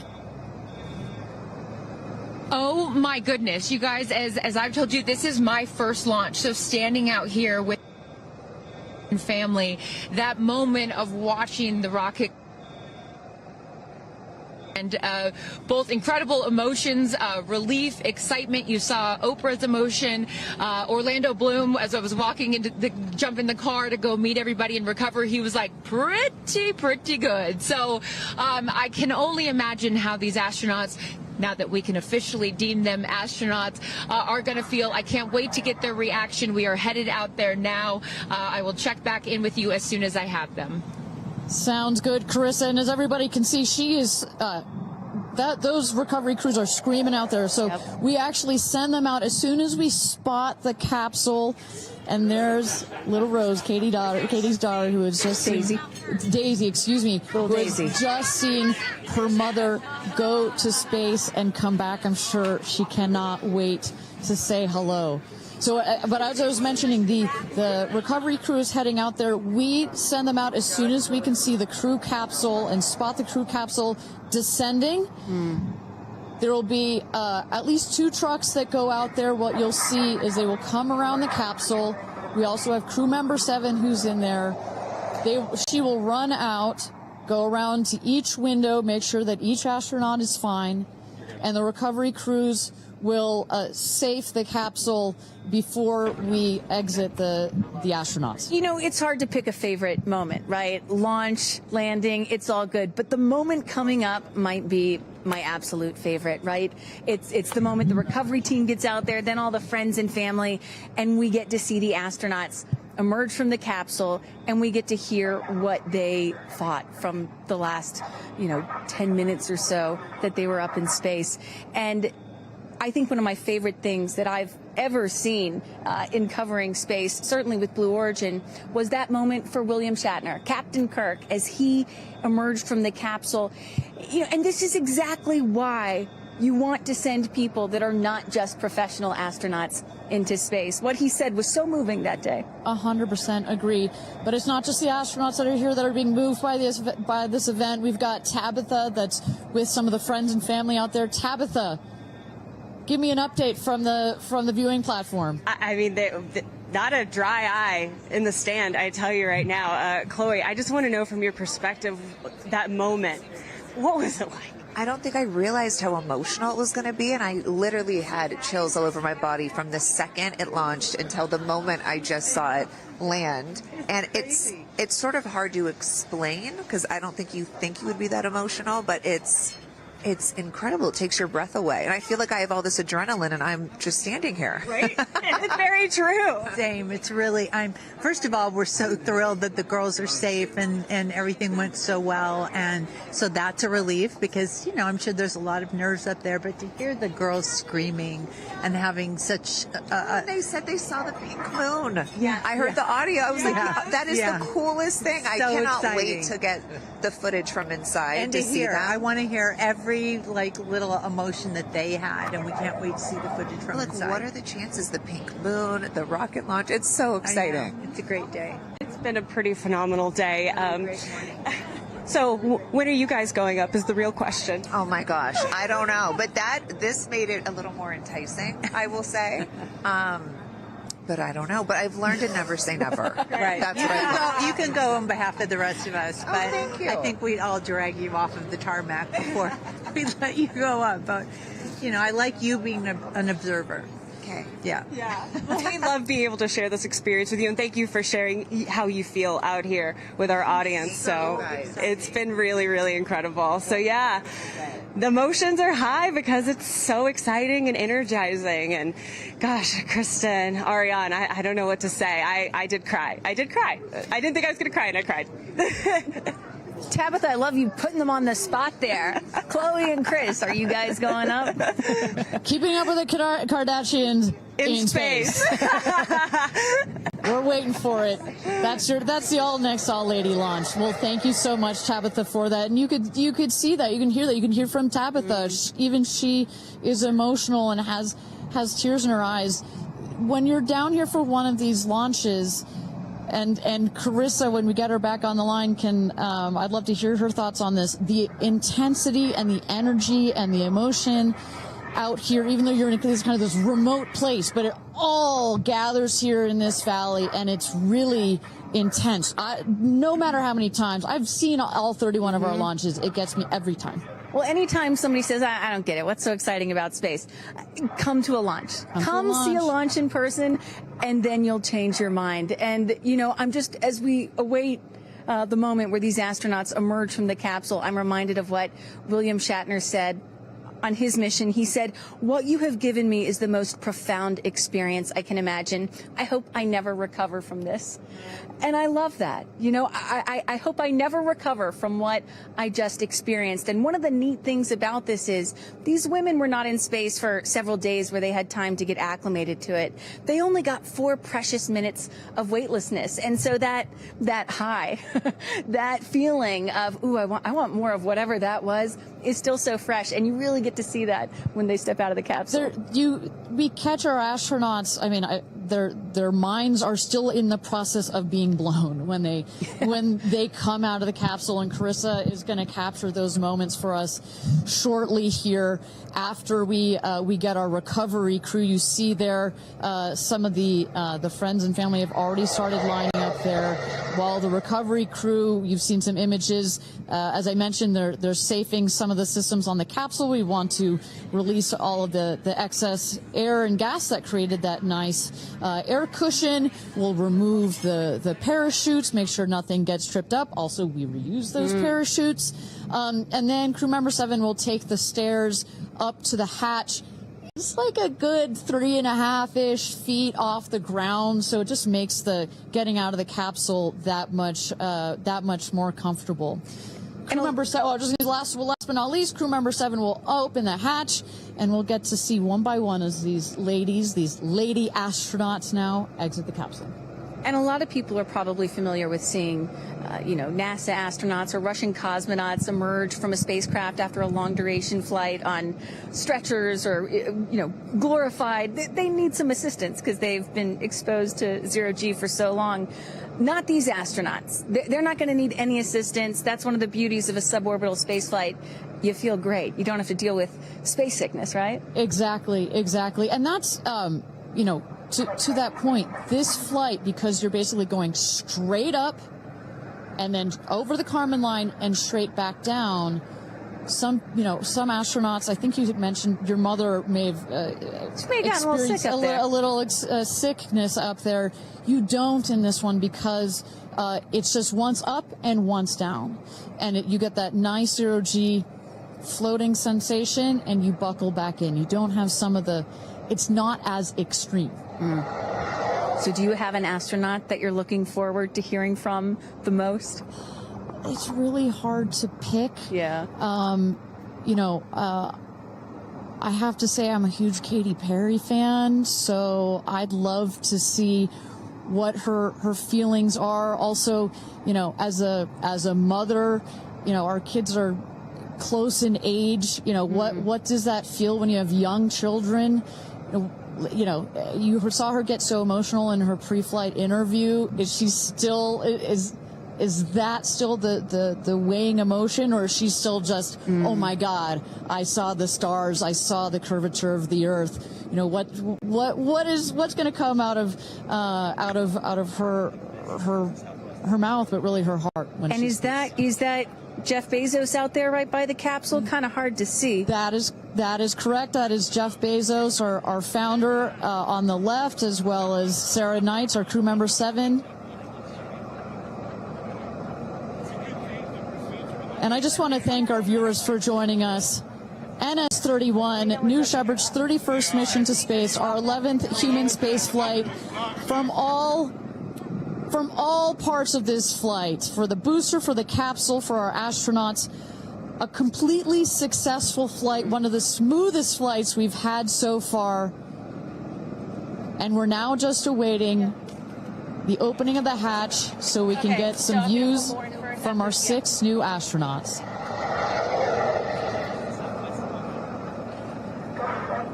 Speaker 1: Oh my goodness, you guys, as I've told you, this is my first launch. So standing out here with family, that moment of watching the rocket, and both incredible emotions, relief, excitement. You saw Oprah's emotion, Orlando Bloom, as I was walking jump in the car to go meet everybody and recover, he was like pretty good. So I can only imagine how these astronauts, now that we can officially deem them astronauts, are going to feel. I can't wait to get their reaction. We are headed out there now. I will check back in with you as soon as I have them.
Speaker 2: Sounds good, Carissa. And as everybody can see, she is those recovery crews are screaming out there. So we actually send them out as soon as we spot the capsule. And there's little Rose, Katie's daughter, who is just Daisy, excuse me, who has just seen her mother go to space and come back. I'm sure she cannot wait to say hello. So, but as I was mentioning, the recovery crew is heading out there. We send them out as soon as we can see the crew capsule and spot the crew capsule descending. There will be at least 2 trucks that go out there. What you'll see is they will come around the capsule. We also have crew member 7 who's in there. She will run out, go around to each window, make sure that each astronaut is fine, and the recovery crews will safe the capsule before we exit the astronauts.
Speaker 3: You know, it's hard to pick a favorite moment, right? Launch, landing, it's all good. But the moment coming up might be my absolute favorite, right? It's the moment the recovery team gets out there, then all the friends and family, and we get to see the astronauts emerge from the capsule, and we get to hear what they thought from the last, 10 minutes or so that they were up in space. And I think one of my favorite things that I've ever seen in covering space, certainly with Blue Origin, was that moment for William Shatner, Captain Kirk, as he emerged from the capsule. And this is exactly why you want to send people that are not just professional astronauts into space. What he said was so moving that day.
Speaker 2: 100% agree. But it's not just the astronauts that are here that are being moved by this event. We've got Tabitha that's with some of the friends and family out there. Tabitha, give me an update from the viewing platform.
Speaker 6: I mean, not a dry eye in the stand, I tell you right now. Chloe, I just want to know from your perspective, that moment, what was it like?
Speaker 8: I don't think I realized how emotional it was going to be, and I literally had chills all over my body from the second it launched until the moment I just saw it land. And it's sort of hard to explain, because I don't think you would be that emotional, but it's incredible. It takes your breath away. And I feel like I have all this adrenaline and I'm just standing here.
Speaker 6: Right? It's very true.
Speaker 7: Same. It's really, first of all, we're so thrilled that the girls are safe and everything went so well. And so that's a relief because, I'm sure there's a lot of nerves up there, but to hear the girls screaming and having such
Speaker 8: they said they saw the pink moon.
Speaker 7: Yeah.
Speaker 8: I heard the audio. I was like, that is the coolest thing. I cannot wait to get the footage from inside
Speaker 7: and
Speaker 8: to see that.
Speaker 7: I want to hear every little emotion that they had, and we can't wait to see the footage from inside.
Speaker 8: What are the chances? The pink moon, the rocket launch. It's so exciting.
Speaker 7: It's a great day.
Speaker 6: It's been a pretty phenomenal day. So when are you guys going up is the real question.
Speaker 8: Oh my gosh, I don't know. But this made it a little more enticing, I will say. But I don't know. But I've learned to never say never.
Speaker 7: Right.
Speaker 8: That's what I learned.
Speaker 7: You can go on behalf of the rest of us. But
Speaker 8: thank you.
Speaker 7: I think we'd all drag you off of the tarmac before we let you go up. But, I like you being an observer.
Speaker 8: okay.
Speaker 7: Yeah.
Speaker 6: Yeah. Well, we love being able to share this experience with you, and thank you for sharing how you feel out here with our audience. So it's been really, really incredible. So yeah, the emotions are high because it's so exciting and energizing. And gosh, Kristen, Ariane, I don't know what to say. I did cry. I did cry. I didn't think I was going to cry, and I cried.
Speaker 3: Tabitha, I love you putting them on the spot there. Chloe and Chris, are you guys going up?
Speaker 2: Keeping up with the Kardashians
Speaker 6: In space.
Speaker 2: We're waiting for it. That's the all next all lady launch. Well, thank you so much, Tabitha, for that. And you could see that, you can hear that, you can hear from Tabitha. Even she is emotional and has tears in her eyes. When you're down here for one of these launches, and Carissa, when we get her back on the line, I'd love to hear her thoughts on this. The intensity and the energy and the emotion out here, even though you're in this remote place, but it all gathers here in this valley, and it's really intense. No matter how many times I've seen all 31 of our launches, it gets me every time.
Speaker 3: Well, anytime somebody says, I don't get it, what's so exciting about space? Come to a launch. Come see a launch in person, and then you'll change your mind. And, I'm just, as we await the moment where these astronauts emerge from the capsule, I'm reminded of what William Shatner said on his mission. He said, "What you have given me is the most profound experience I can imagine. I hope I never recover from this." And I love that. I hope I never recover from what I just experienced. And one of the neat things about this is these women were not in space for several days where they had time to get acclimated to it. They only got 4 precious minutes of weightlessness. And so that high, that feeling of, ooh, I want more of whatever that was, is still so fresh. And you really get to see that when they step out of the capsule.
Speaker 2: We catch our astronauts. I mean, their minds are still in the process of being blown when they come out of the capsule, and Carissa is going to capture those moments for us shortly here after we get our recovery crew. You see there some of the friends and family have already started lining up there, while the recovery crew, you've seen some images. As I mentioned, they're safing some of the systems on the capsule. We want to release all of the excess air and gas that created that nice air cushion. We'll remove the parachutes, make sure nothing gets tripped up. Also, we reuse those parachutes. And then crew member 7 will take the stairs up to the hatch. It's like a good 3.5-ish feet off the ground, so it just makes the getting out of the capsule that much more comfortable. Crew member 7, last but not least, crew member 7 will open the hatch, and we'll get to see one by one as these lady astronauts now exit the capsule.
Speaker 3: And a lot of people are probably familiar with seeing, NASA astronauts or Russian cosmonauts emerge from a spacecraft after a long duration flight on stretchers or, glorified. They need some assistance because they've been exposed to zero-G for so long. Not these astronauts. They're not going to need any assistance. That's one of the beauties of a suborbital spaceflight. You feel great. You don't have to deal with space sickness, right? Exactly. And that's, to that point, this flight, because you're basically going straight up and then over the Kármán line and straight back down. Some astronauts, I think you had mentioned your mother may have experienced a little sickness up there. You don't in this one because it's just once up and once down. And you get that nice zero-G floating sensation and you buckle back in. You don't have it's not as extreme. So do you have an astronaut that you're looking forward to hearing from the most? It's really hard to pick. Yeah. I have to say I'm a huge Katy Perry fan, so I'd love to see what her feelings are. Also, as a mother, our kids are close in age. What does that feel when you have young children? You saw her get so emotional in her pre-flight interview. Is she still is that still the weighing emotion, or is she still just, oh my God, I saw the stars, I saw the curvature of the Earth? What's going to come out of her mouth, but really her heart? Is that Jeff Bezos out there right by the capsule? Kind of hard to see.
Speaker 2: That is correct. That is Jeff Bezos, our founder, on the left, as well as Sarah Knights, our crew member 7. And I just want to thank our viewers for joining us. NS-31, New Shepard's 31st mission to space, our 11th human space flight. From all parts of this flight, for the booster, for the capsule, for our astronauts, a completely successful flight, one of the smoothest flights we've had so far. And we're now just awaiting the opening of the hatch so we can get some views from our 6 new astronauts.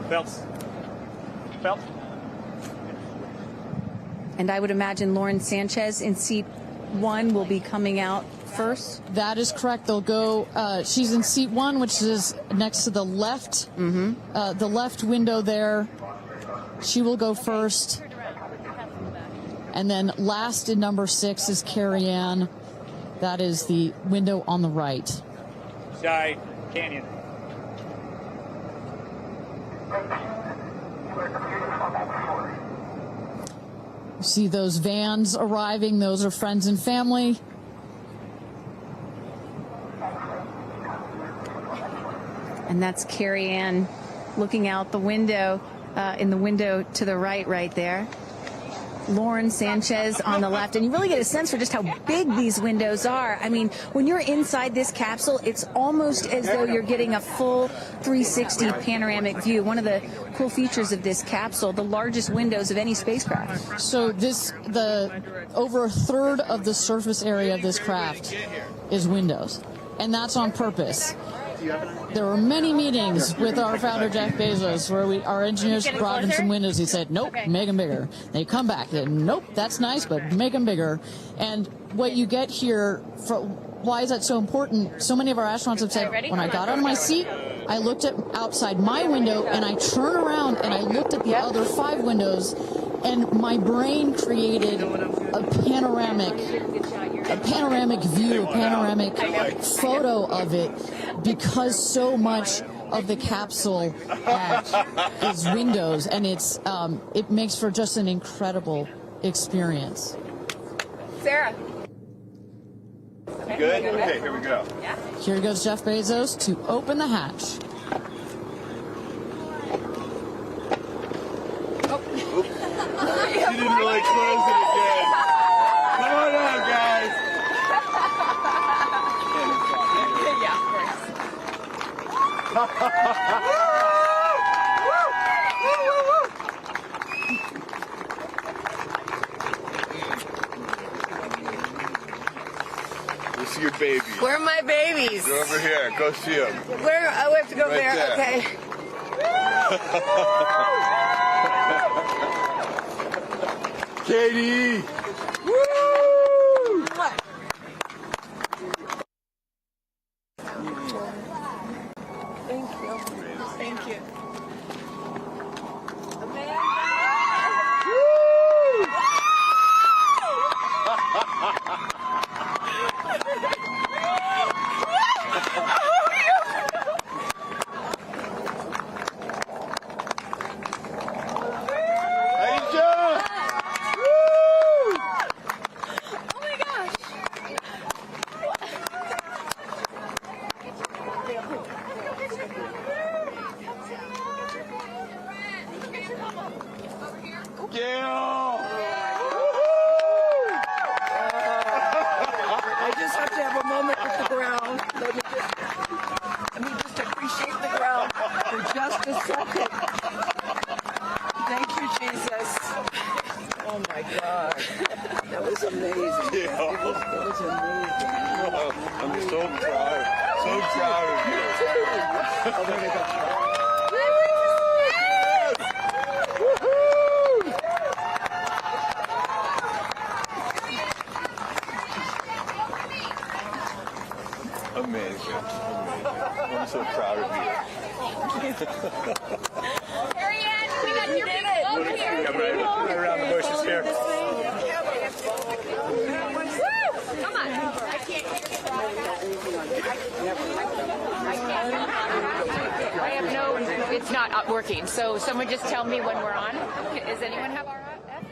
Speaker 11: Phelps.
Speaker 3: And I would imagine Lauren Sanchez in seat 1 will be coming out first.
Speaker 2: That is correct. They'll go. She's in seat 1, which is next to the left. The left window there. She will go first. And then last in number 6 is Carrie Ann. That is the window on the right.
Speaker 11: Sky Canyon.
Speaker 2: You see those vans arriving. Those are friends and family.
Speaker 3: And that's Carrie Ann looking out the window, in the window to the right there. Lauren Sanchez on the left. And you really get a sense for just how big these windows are. I mean, when you're inside this capsule, it's almost as though you're getting a full 360 panoramic view. One of the cool features of this capsule, the largest windows of any spacecraft.
Speaker 2: So over a third of the surface area of this craft is windows. And that's on purpose. There were many meetings with our founder, Jeff Bezos, where our engineers brought him some windows. He said, nope, make them bigger. They come back. Nope, that's nice, but make them bigger. And what you get here, why is that so important? So many of our astronauts have said, when I got out of my seat, I looked at outside my window, and I turned around, and I looked at the other 5 windows, and my brain created a panoramic view, a panoramic photo of it, because so much of the capsule is windows, and it makes for just an incredible experience.
Speaker 13: Sarah.
Speaker 11: Good? Okay, here we go.
Speaker 13: Yeah.
Speaker 2: Here goes Jeff Bezos to open the hatch.
Speaker 11: She didn't really close it again. Come on out, guys.
Speaker 13: Yeah, of
Speaker 11: We'll see your babies.
Speaker 13: Where are my babies?
Speaker 11: They're over here. Go see them.
Speaker 13: Where? Oh, we have to go
Speaker 11: Right
Speaker 13: there. Okay.
Speaker 11: Katie! Woo!
Speaker 13: Thank you. Thank you. I just have to have a moment with the ground. Let me just appreciate the ground for just a second. Thank you, Jesus. Oh my God. That was amazing.
Speaker 11: Yeah.
Speaker 13: That was amazing.
Speaker 11: I'm so proud. So proud of you.
Speaker 13: Me too. Oh, there we go.
Speaker 11: Amazing. I'm so proud of you.
Speaker 13: Carrie Ann, we got your people over here.
Speaker 11: Come right around the bushes here.
Speaker 13: Woo! Come on. I can't.
Speaker 1: not working. So someone just tell me when we're on. Does anyone have our F?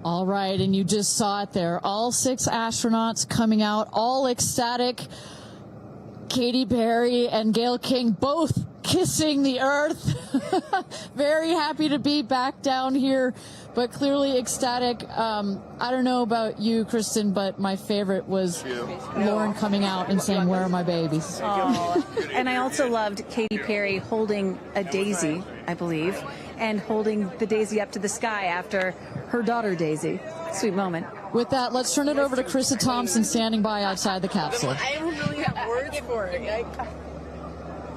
Speaker 2: All right, and you just saw it there. All 6 astronauts coming out, all ecstatic. Katy Perry and Gayle King both kissing the earth. Very happy to be back down here, but clearly ecstatic. I don't know about you, Kristen, but my favorite was Lauren coming out and saying, "Where are my babies?"
Speaker 3: Oh. And I also loved Katy Perry holding a daisy, I believe, and holding the daisy up to the sky after her daughter Daisy. Sweet moment.
Speaker 2: With that, let's turn it over to Krista Thompson standing by outside the capsule.
Speaker 13: I don't really have words for it.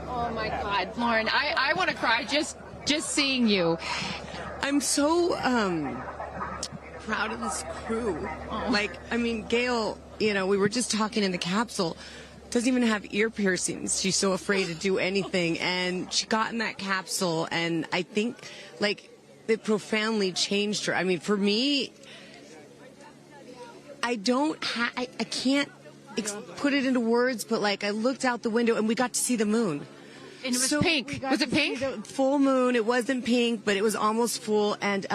Speaker 1: Oh my God, Lauren, I want to cry just seeing you.
Speaker 14: I'm so proud of this crew. Like, I mean, Gayle, you know, we were just talking in the capsule, doesn't even have ear piercings. She's so afraid to do anything. And she got in that capsule, and I think, like, it profoundly changed her. I mean, for me, I can't put it into words, but, like, I looked out the window, and we got to see the moon.
Speaker 1: And it was pink. Was it pink?
Speaker 14: Full moon. It wasn't pink, but it was almost full. And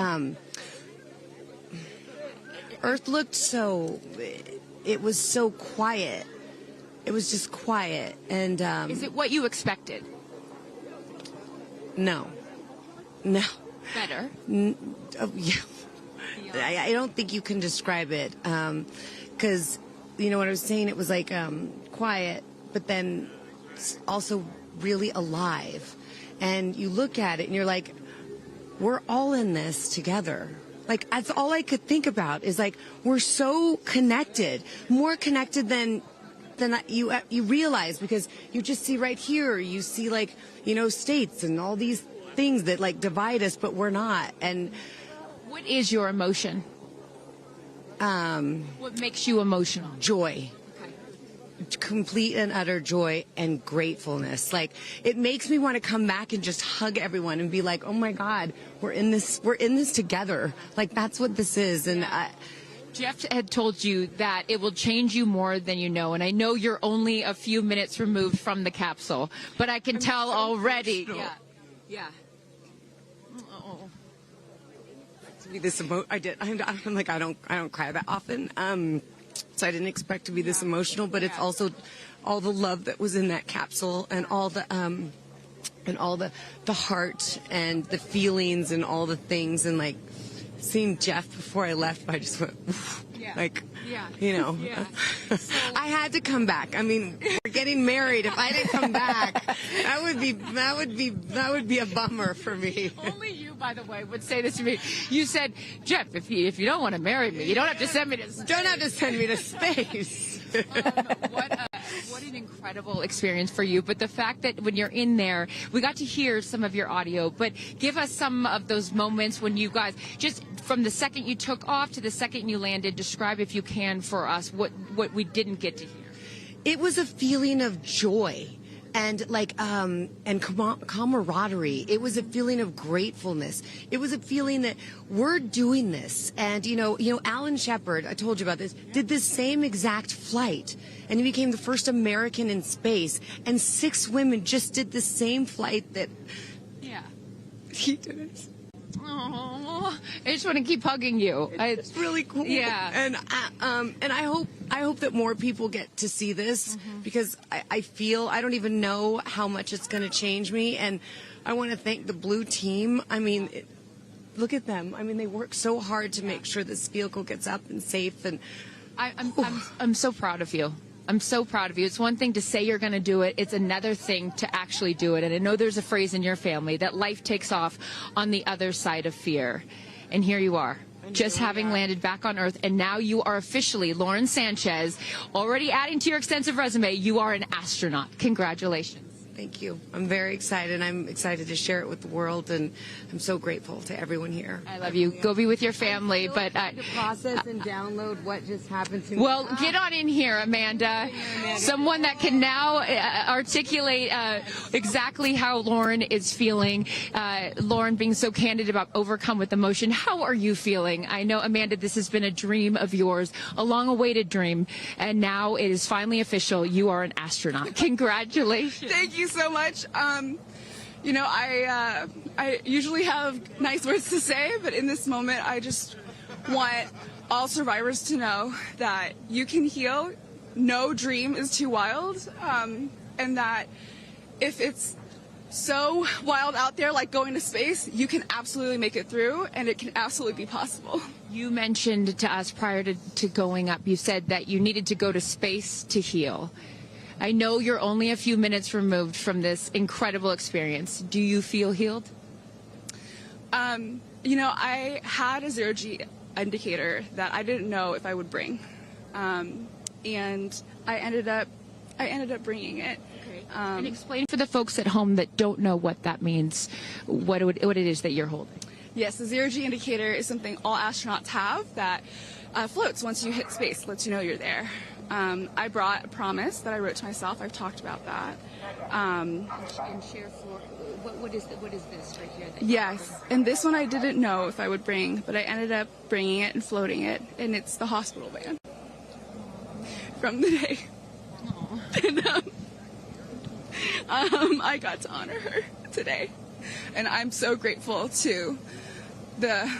Speaker 14: Earth looked so. It was so quiet. It was just quiet. And
Speaker 1: is it what you expected?
Speaker 14: No.
Speaker 1: Better.
Speaker 14: Yeah. I don't think you can describe it, because you know what I was saying. It was like quiet, but then also really alive. And you look at it and you're like, we're all in this together. Like, that's all I could think about is, like, we're so connected, more connected than you realize, because you just see right here, you see, like, you know, states and all these things that, like, divide us, but we're not. And
Speaker 1: what is your emotion? What makes you emotional?
Speaker 14: Joy. Complete and utter joy and gratefulness. Like, it makes me want to come back and just hug everyone and be like, oh my God, we're in this together. Like, that's what this is. And
Speaker 1: Jeff had told you that it will change you more than you know, and I know you're only a few minutes removed from the capsule, but I can tell already. Yeah.
Speaker 14: Oh. To be this I did. I'm like, I don't cry that often. So I didn't expect to be this emotional, but it's also all the love that was in that capsule, and all the heart and the feelings and all the things, and, like, seeing Jeff before I left, I just went, you know, I had to come back. I mean, we're getting married. If I didn't come back, that would be a bummer for me.
Speaker 1: Only you, by the way, would say this to me. You said, Jeff, if you don't want to marry me, you don't have to send me to space.
Speaker 14: Don't have to send me to space.
Speaker 1: What an incredible experience for you. But the fact that when you're in there, we got to hear some of your audio, but give us some of those moments when you guys, just from the second you took off to the second you landed, describe, if you can, for us what we didn't get to hear.
Speaker 14: It was a feeling of joy and, like, and camaraderie. It was a feeling of gratefulness. It was a feeling that we're doing this. And, you know, Alan Shepard, I told you about this, did this same exact flight. And he became the first American in space. And 6 women just did the same flight that he did it.
Speaker 1: Oh, I just want to keep hugging you.
Speaker 14: It's really cool.
Speaker 1: Yeah.
Speaker 14: And I hope that more people get to see this, because I feel, I don't even know how much it's going to change me. And I want to thank the Blue team. I mean, look at them. I mean, they work so hard to make sure this vehicle gets up and safe. And
Speaker 1: I'm so proud of you. I'm so proud of you. It's one thing to say you're going to do it. It's another thing to actually do it. And I know there's a phrase in your family that life takes off on the other side of fear. And here you are, just having landed back on Earth. And now you are officially, Lauren Sanchez, already adding to your extensive resume, you are an astronaut. Congratulations.
Speaker 14: Thank you. I'm very excited. I'm excited to share it with the world, and I'm so grateful to everyone here.
Speaker 1: I love you. Go be with your family. But
Speaker 14: to process and download what just happened to me.
Speaker 1: Well, get on in here, Amanda. Someone that can now articulate exactly how Lauren is feeling. Lauren being so candid about overcome with emotion. How are you feeling? I know, Amanda, this has been a dream of yours, a long-awaited dream, and now it is finally official. You are an astronaut. Congratulations.
Speaker 15: Thank you so much. You know, I usually have nice words to say, but in this moment, I just want all survivors to know that you can heal. No dream is too wild, and that if it's so wild out there, like going to space, you can absolutely make it through, and it can absolutely be possible.
Speaker 1: You mentioned to us prior to going up, you said that you needed to go to space to heal. I know you're only a few minutes removed from this incredible experience. Do you feel healed?
Speaker 15: You know, I had a zero-G indicator that I didn't know if I would bring, and I ended up bringing it.
Speaker 1: Okay. And explain for the folks at home that don't know what that means, what it is that you're holding.
Speaker 15: Yes, the zero-G indicator is something all astronauts have that floats once you hit space, lets you know you're there. I brought a promise that I wrote to myself. I've talked about that.
Speaker 1: And share for what is this right here?
Speaker 15: Yes, and this one I didn't know if I would bring, but I ended up bringing it and floating it, and it's the hospital band from the day. And I got to honor her today, and I'm so grateful to the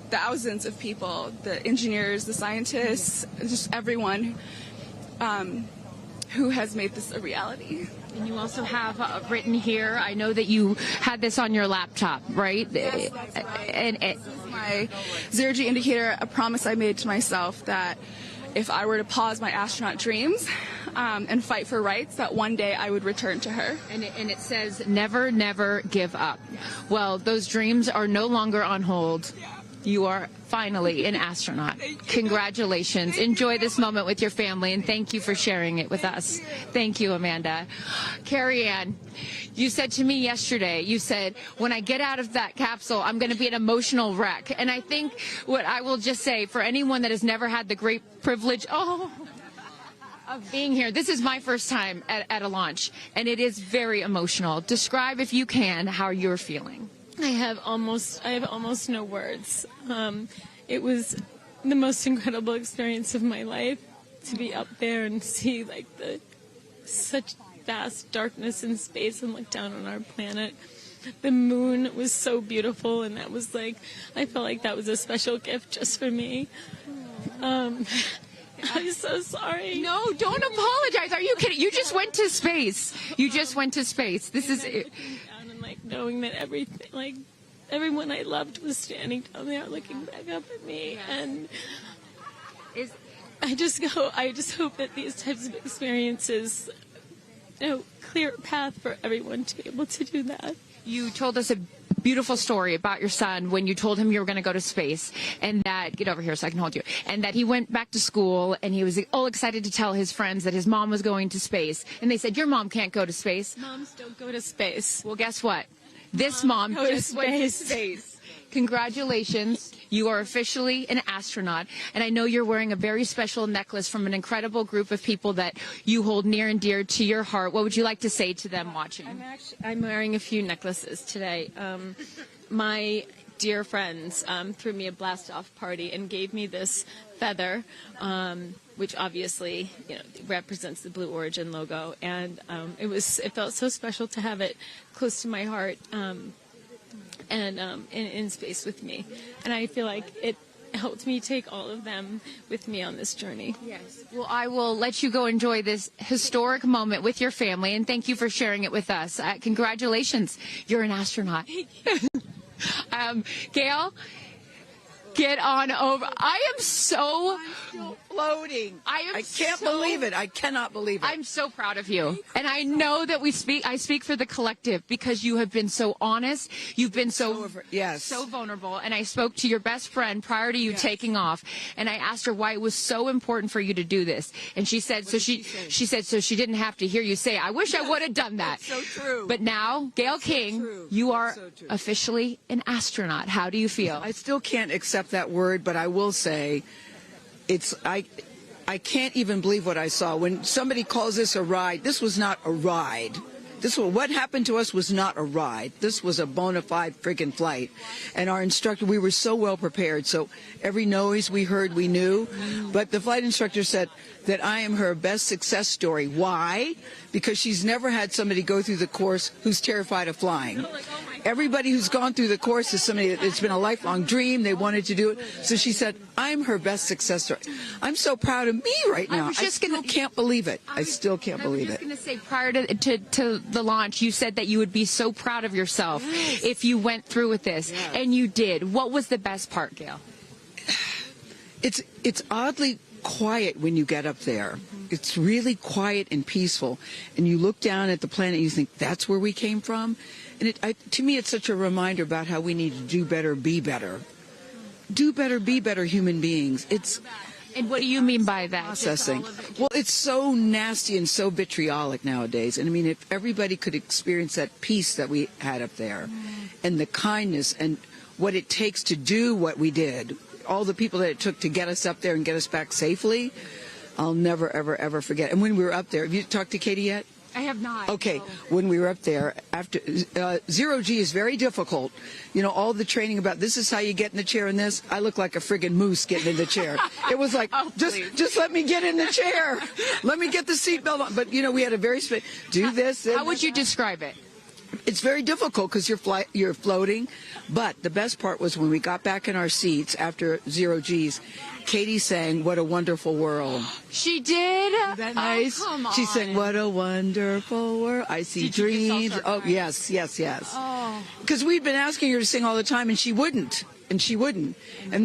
Speaker 15: thousands of people, the engineers, the scientists, just everyone who has made this a reality.
Speaker 1: And you also have written here, I know that you had this on your laptop, right?
Speaker 15: Yes, this is my zero-G indicator, a promise I made to myself that if I were to pause my astronaut dreams and fight for rights, that one day I would return to her.
Speaker 1: And it says, never, never give up. Well, those dreams are no longer on hold. You are finally an astronaut. Congratulations. Enjoy this moment with your family, and thank you for sharing it with us. Thank you, Amanda. Carrie Ann, you said to me yesterday, you said, when I get out of that capsule, I'm going to be an emotional wreck. And I think what I will just say, for anyone that has never had the great privilege of being here, this is my first time at a launch, and it is very emotional. Describe, if you can, how you're feeling.
Speaker 16: I have almost no words. It was the most incredible experience of my life to be up there and see like such vast darkness in space and look down on our planet. The moon was so beautiful, and that was like, I felt like that was a special gift just for me. I'm so sorry.
Speaker 1: No, don't apologize. Are you kidding? You just went to space. You just went to space. This is it.
Speaker 16: Like knowing that everyone I loved was standing down there looking back up at me, and I just hope that these types of experiences, clear a path for everyone to be able to do that.
Speaker 1: You told us a beautiful story about your son when you told him you were going to go to space, and that, get over here so I can hold you, and that he went back to school and he was all excited to tell his friends that his mom was going to space, and they said, your mom can't go to space.
Speaker 16: Moms don't go to space.
Speaker 1: Well, guess what? This mom just went to space. Congratulations. You are officially an astronaut, and I know you're wearing a very special necklace from an incredible group of people that you hold near and dear to your heart. What would you like to say to them watching?
Speaker 16: I'm wearing a few necklaces today. My dear friends threw me a blast-off party and gave me this feather, which obviously represents the Blue Origin logo, and it felt so special to have it close to my heart. And in space with me. And I feel like it helped me take all of them with me on this journey.
Speaker 1: Yes. Well, I will let you go enjoy this historic moment with your family, and thank you for sharing it with us. Congratulations. You're an astronaut. Gail, get on over. I am so
Speaker 7: floating. I can't believe it. I cannot believe it.
Speaker 1: I'm so proud of you. And I know that I speak for the collective because you have been so honest. You've been so vulnerable. And I spoke to your best friend prior to you taking off. And I asked her why it was so important for you to do this. And she said, she said, so she didn't have to hear you say, I wish I would have done that.
Speaker 7: That's so true.
Speaker 1: But now, Gayle King, you are officially an astronaut. How do you feel?
Speaker 9: I still can't accept that word, but I will say I can't even believe what I saw. When somebody calls this a ride, this was not a ride. What happened to us was not a ride. This was a bona fide friggin' flight. And our instructor, we were so well prepared. So every noise we heard, we knew. But the flight instructor said that I am her best success story. Why? Because she's never had somebody go through the course who's terrified of flying. Everybody who's gone through the course is somebody that it's been a lifelong dream. They wanted to do it. So she said, I'm her best success story. I'm so proud of me right now. I still can't believe it. I still can't believe it.
Speaker 1: I was just going to say, prior to the launch, you said that you would be so proud of yourself if you went through with this. And you did. What was the best part, Gayle?
Speaker 9: It's oddly quiet when you get up there. It's really quiet and peaceful. And you look down at the planet and you think, that's where we came from? And to me, it's such a reminder about how we need to do better, be better. Do better, be better human beings.
Speaker 1: And what do you mean by that?
Speaker 9: Processing. Well, it's so nasty and so vitriolic nowadays. And I mean, if everybody could experience that peace that we had up there and the kindness and what it takes to do what we did, all the people that it took to get us up there and get us back safely, I'll never, ever, ever forget. And when we were up there, have you talked to Katie yet?
Speaker 1: I have not.
Speaker 9: Okay,
Speaker 1: no.
Speaker 9: When we were up there, after zero G is very difficult. You know, all the training about this is how you get in the chair and this. I look like a friggin' moose getting in the chair. It was like, just let me get in the chair. Let me get the seatbelt on. But, you know, we had a very do this.
Speaker 1: How would you describe it?
Speaker 9: It's very difficult because you're floating. But the best part was when we got back in our seats after zero G's, Katie sang "What a Wonderful World."
Speaker 1: She did?
Speaker 9: Isn't that nice?
Speaker 1: Oh, come on.
Speaker 9: She sang "What a Wonderful World." I see dreams. Oh, yes.
Speaker 1: Oh.
Speaker 9: Because we'd been asking her to sing all the time, and she wouldn't. And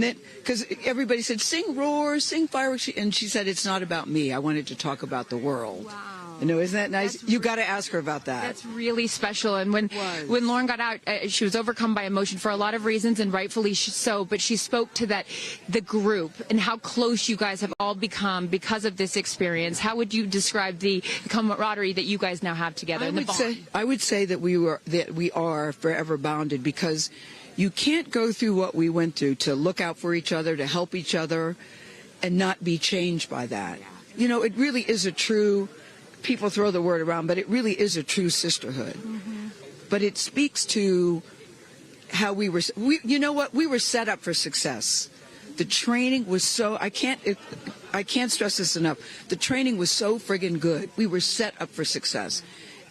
Speaker 9: then, because everybody said, sing roar, sing fireworks. And she said, it's not about me. I wanted to talk about the world.
Speaker 1: Wow.
Speaker 9: You know, isn't that nice? You got to ask her about that.
Speaker 1: That's really special. And when Lauren got out, she was overcome by emotion for a lot of reasons, and rightfully so. But she spoke to the group and how close you guys have all become because of this experience. How would you describe the camaraderie that you guys now have together?
Speaker 9: I would say that we are forever bonded, because you can't go through what we went through to look out for each other, to help each other, and not be changed by that. You know, it really is a true. People throw the word around, but it really is a true sisterhood. Mm-hmm. But it speaks to how we were set up for success. The training was so, I can't stress this enough. The training was so friggin' good. We were set up for success.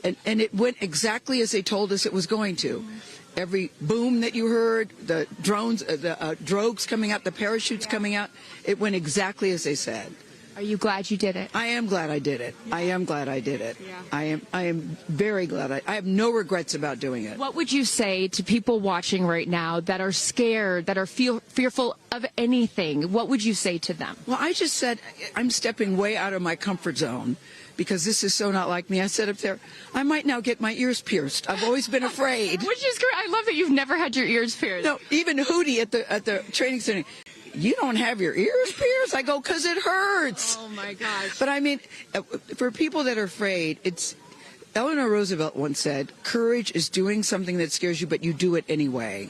Speaker 9: And it went exactly as they told us it was going to. Mm-hmm. Every boom that you heard, the drones, the drogues coming out, the parachutes coming out, it went exactly as they said.
Speaker 1: Are you glad you did it?
Speaker 9: I am glad I did it.
Speaker 1: Yeah.
Speaker 9: I am glad I did it.
Speaker 1: Yeah.
Speaker 9: I am very glad. I have no regrets about doing it.
Speaker 1: What would you say to people watching right now that are scared, that are fearful of anything? What would you say to them?
Speaker 9: Well, I just said I'm stepping way out of my comfort zone, because this is so not like me. I said up there, I might now get my ears pierced. I've always been afraid.
Speaker 1: Which is great. I love that you've never had your ears pierced.
Speaker 9: No, even Hootie at the training center. You don't have your ears pierced? I go, because it hurts.
Speaker 1: Oh, my gosh.
Speaker 9: But I mean, for people that are afraid, Eleanor Roosevelt once said, courage is doing something that scares you, but you do it anyway.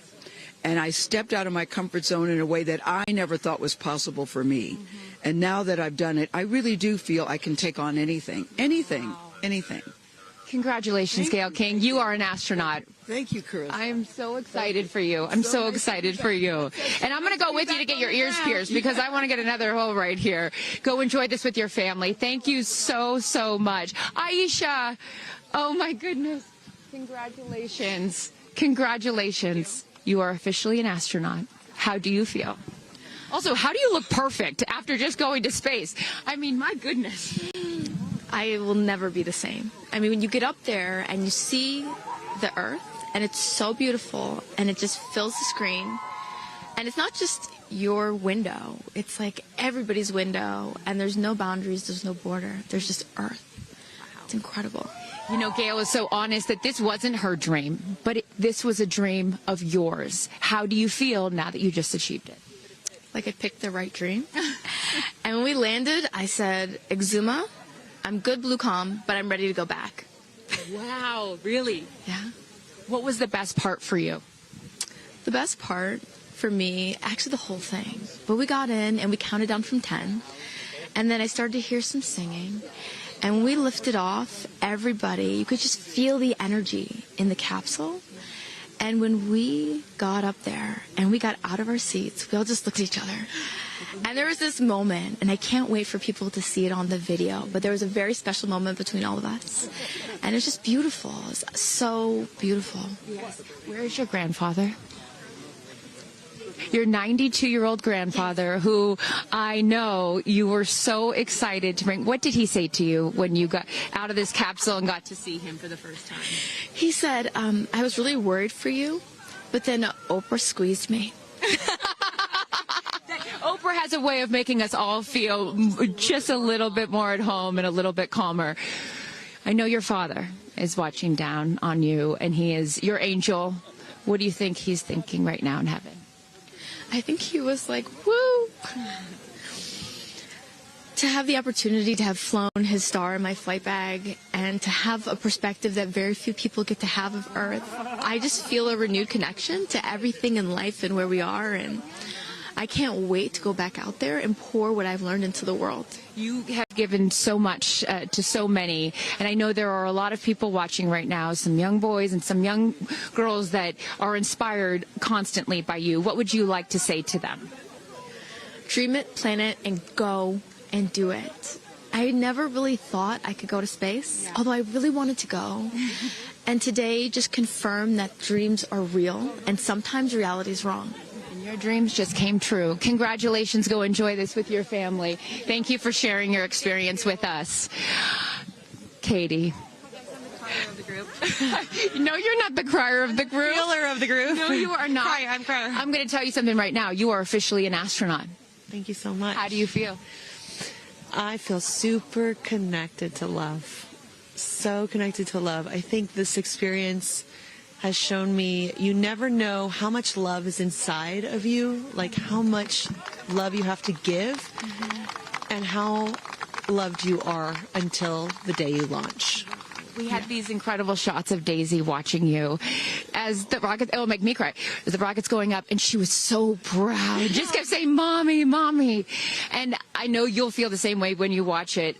Speaker 9: And I stepped out of my comfort zone in a way that I never thought was possible for me. Mm-hmm. And now that I've done it, I really do feel I can take on anything. Anything.
Speaker 1: Congratulations, Gayle King. You are an astronaut.
Speaker 9: Thank you, Chris.
Speaker 1: I am so excited for you. I'm so excited for you. And I'm going to go with you to get your ears pierced, because I want to get another hole right here. Go enjoy this with your family. Thank you so, so much. Aisha, oh my goodness. Congratulations. Congratulations. You are officially an astronaut. How do you feel? Also, how do you look perfect after just going to space? I mean, my goodness.
Speaker 17: I will never be the same. I mean, when you get up there and you see the Earth, and it's so beautiful, and it just fills the screen, And it's not just your window. It's like everybody's window, and there's no boundaries, there's no border. There's just Earth. It's incredible.
Speaker 1: You know, Gail is so honest that this wasn't her dream, but this was a dream of yours. How do you feel now that you just achieved it?
Speaker 17: Like I picked the right dream. And when we landed, I said, Exuma, I'm good, blue calm, but I'm ready to go back.
Speaker 1: Wow, really?
Speaker 17: Yeah.
Speaker 1: What was the best part for you?
Speaker 17: The best part for me, actually the whole thing. But we got in and we counted down from 10. And then I started to hear some singing. And when we lifted off, everybody, you could just feel the energy in the capsule. And when we got up there and we got out of our seats, we all just looked at each other. And there was this moment, and I can't wait for people to see it on the video, but there was a very special moment between all of us. And it was just beautiful. It was so beautiful.
Speaker 1: Yes. Where is your grandfather? Your 92-year-old grandfather, who I know you were so excited to bring. What did he say to you when you got out of this capsule and got to see him for the first time?
Speaker 17: He said, I was really worried for you, but then Oprah squeezed me.
Speaker 1: Oprah has a way of making us all feel just a little bit more at home and a little bit calmer. I know your father is watching down on you, and he is your angel. What do you think he's thinking right now in heaven?
Speaker 17: I think he was like, woo! To have the opportunity to have flown his star in my flight bag and to have a perspective that very few people get to have of Earth, I just feel a renewed connection to everything in life and where we are, and I can't wait to go back out there and pour what I've learned into the world.
Speaker 1: You have given so much to so many, and I know there are a lot of people watching right now, some young boys and some young girls that are inspired constantly by you. What would you like to say to them?
Speaker 17: Dream it, plan it, and go and do it. I never really thought I could go to space, although I really wanted to go. And today just confirmed that dreams are real, and sometimes reality is wrong.
Speaker 1: Your dreams just came true. Congratulations. Go enjoy this with your family. Thank you for sharing your experience with us. Katie. No, you're not the crier of the group.
Speaker 14: Feeler of the group.
Speaker 1: No, you are not.
Speaker 14: I'm crier.
Speaker 1: I'm going to tell you something right now. You are officially an astronaut.
Speaker 14: Thank you so much.
Speaker 1: How do you feel?
Speaker 14: I feel super connected to love. So connected to love. I think this experience has shown me you never know how much love is inside of you, like how much love you have to give, and how loved you are until the day you launch.
Speaker 1: We had these incredible shots of Daisy watching you as the rocket, it'll make me cry, as the rocket's going up, and she was so proud. Just kept saying, Mommy, Mommy. And I know you'll feel the same way when you watch it.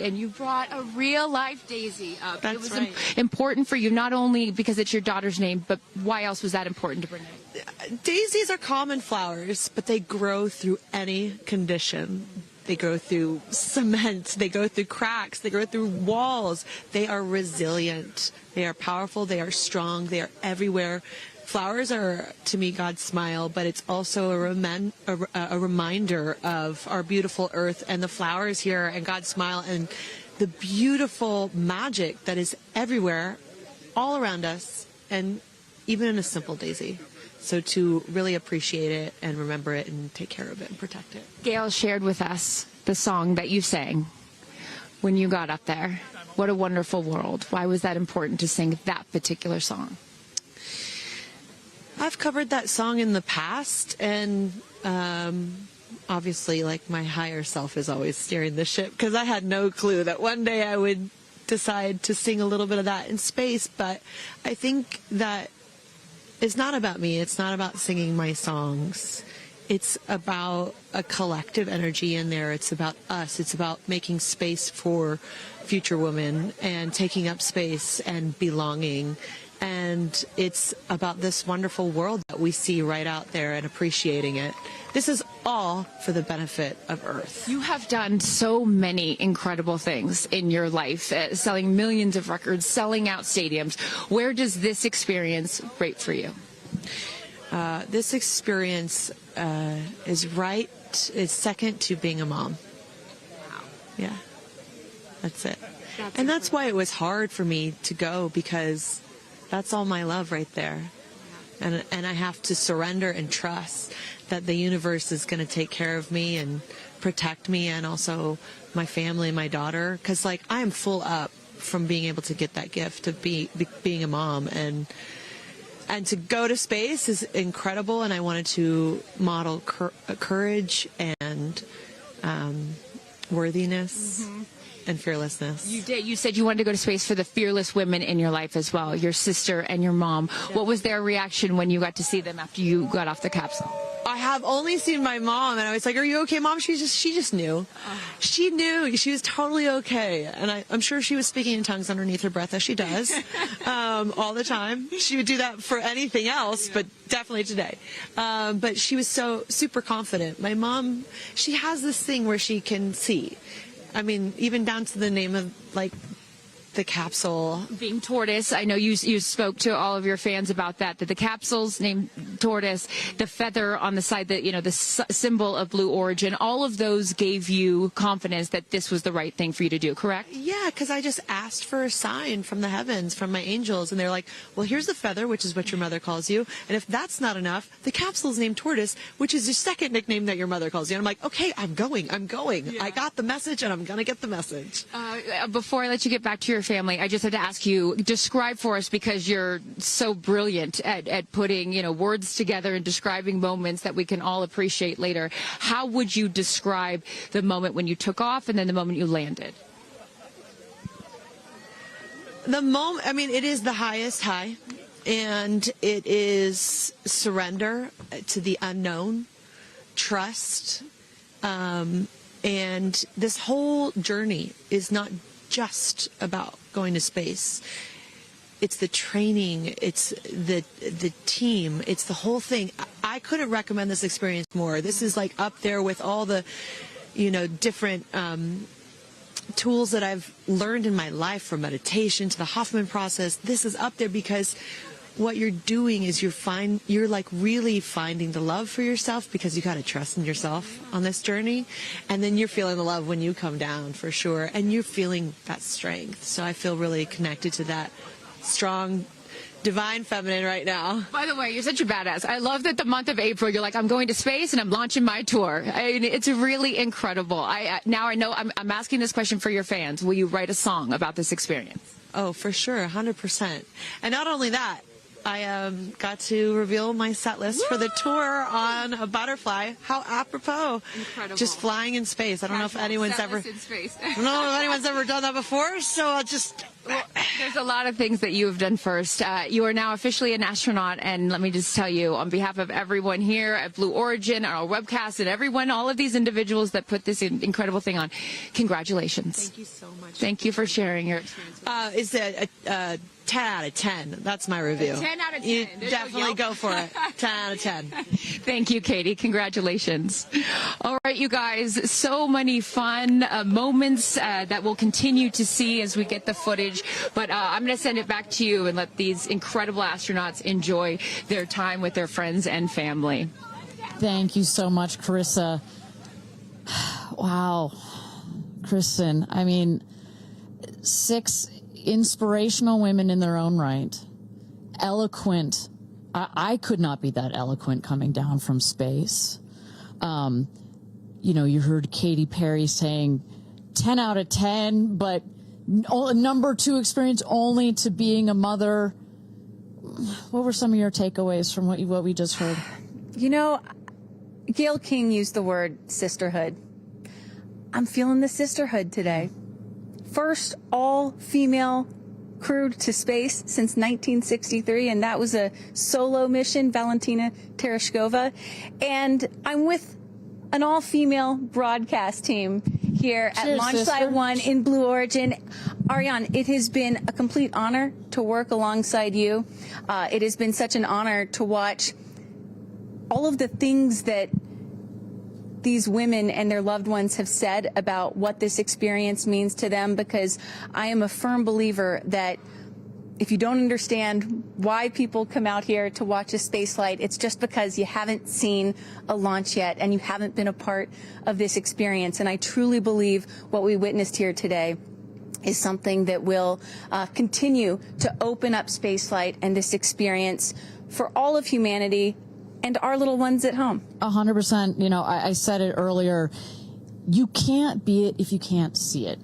Speaker 1: And you brought a real-life Daisy up.
Speaker 14: That's
Speaker 1: it was
Speaker 14: right.
Speaker 1: important for you, not only because it's your daughter's name, but why else was that important to bring it?
Speaker 14: Daisies are common flowers, but they grow through any condition. They go through cement, they go through cracks, they go through walls. They are resilient. They are powerful, they are strong, they are everywhere. Flowers are, to me, God's smile, but it's also a reminder of our beautiful earth and the flowers here and God's smile and the beautiful magic that is everywhere, all around us, and even in a simple daisy. So to really appreciate it and remember it and take care of it and protect it.
Speaker 1: Gail shared with us the song that you sang when you got up there. What a wonderful world. Why was that important to sing that particular song?
Speaker 14: I've covered that song in the past, and obviously, like, my higher self is always steering the ship, because I had no clue that one day I would decide to sing a little bit of that in space. But I think that it's not about me. It's not about singing my songs. It's about a collective energy in there. It's about us. It's about making space for future women and taking up space and belonging. And it's about this wonderful world that we see right out there and appreciating it. This is all for the benefit of Earth.
Speaker 1: You have done so many incredible things in your life, selling millions of records, selling out stadiums. Where does this experience rate for you?
Speaker 14: This experience is second to being a mom.
Speaker 1: Wow.
Speaker 14: Yeah, that's it. And that's why it was hard for me to go, because that's all my love right there.
Speaker 18: And I have to surrender and trust that the universe is going to take care of me and protect me, and also my family and my daughter. Because, like, I am full up from being able to get that gift of being a mom. And to go to space is incredible, and I wanted to model courage and worthiness and fearlessness.
Speaker 1: You did. You said you wanted to go to space for the fearless women in your life as well, your sister and your mom. Yeah. What was their reaction when you got to see them after you got off the capsule?
Speaker 18: I have only seen my mom, and I was like, "Are you okay, Mom?" She just knew. She knew. She was totally okay, and I'm sure she was speaking in tongues underneath her breath, as she does all the time. She would do that for anything else, but definitely today. But she was so super confident. My mom, she has this thing where she can see. I mean, even down to the name of, like, the capsule
Speaker 1: being tortoise. I know you spoke to all of your fans about that the capsule's named tortoise, the feather on the side, that, you know, the symbol of Blue Origin, all of those gave you confidence that this was the right thing for you to do, correct?
Speaker 18: Yeah, because I just asked for a sign from the heavens, from my angels, and they're like, well, here's the feather, which is what your mother calls you, and if that's not enough, the capsule's named tortoise, which is your second nickname that your mother calls you. And I'm like, okay, I'm going. Yeah. I got the message, and I'm gonna get the message.
Speaker 1: Before I let you get back to your family, I just had to ask you, describe for us, because you're so brilliant at putting, you know, words together and describing moments that we can all appreciate later. How would you describe the moment when you took off and then the moment you landed?
Speaker 18: The moment, I mean, it is the highest high, and it is surrender to the unknown, trust, and this whole journey is not just about going to space. It's the training, it's the team, it's the whole thing. I couldn't recommend this experience more. This is like up there with all the, you know, different tools that I've learned in my life, from meditation to the Hoffman process. This is up there because what you're doing is you're like really finding the love for yourself, because you got to trust in yourself on this journey, and then you're feeling the love when you come down, for sure, and you're feeling that strength. So I feel really connected to that strong divine feminine right now.
Speaker 1: By the way, you're such a badass. I love that the month of April, you're like, I'm going to space and I'm launching my tour. I mean, it's really incredible. Now I know I'm asking this question for your fans. Will you write a song about this experience?
Speaker 18: Oh, for sure, 100%. And not only that, I got to reveal my set list for the tour on a butterfly. How apropos.
Speaker 1: Incredible.
Speaker 18: Just flying in space. I don't know if anyone's ever done that before, so I'll just...
Speaker 1: Well, there's a lot of things that you have done first. You are now officially an astronaut, and let me just tell you, on behalf of everyone here at Blue Origin, our webcast, and everyone, all of these individuals that put this incredible thing on, congratulations.
Speaker 18: Thank you so much.
Speaker 1: Thank you for sharing your experience.
Speaker 18: Is it a 10 out of 10? That's my review.
Speaker 1: 10 out of 10.
Speaker 18: You definitely go for it. 10 out of 10.
Speaker 1: Thank you, Katie. Congratulations. All right, you guys, so many fun moments that we'll continue to see as we get the footage. But I'm going to send it back to you and let these incredible astronauts enjoy their time with their friends and family.
Speaker 2: Thank you so much, Carissa. Wow. Kristen, I mean, 6 inspirational women in their own right. Eloquent. I could not be that eloquent coming down from space. You know, you heard Katy Perry saying 10 out of 10, but number 2 experience only to being a mother. What were some of your takeaways from what we just heard?
Speaker 3: You know, Gail King used the word sisterhood. I'm feeling the sisterhood today. First all-female crew to space since 1963, and that was a solo mission, Valentina Tereshkova. And I'm with an all-female broadcast team here at Launch Site 1 in Blue Origin. Ariane, it has been a complete honor to work alongside you. It has been such an honor to watch all of the things that these women and their loved ones have said about what this experience means to them, because I am a firm believer that if you don't understand why people come out here to watch a space flight, it's just because you haven't seen a launch yet and you haven't been a part of this experience. And I truly believe what we witnessed here today is something that will continue to open up spaceflight and this experience for all of humanity and our little ones at home.
Speaker 2: 100%. You know, I said it earlier. You can't be it if you can't see it.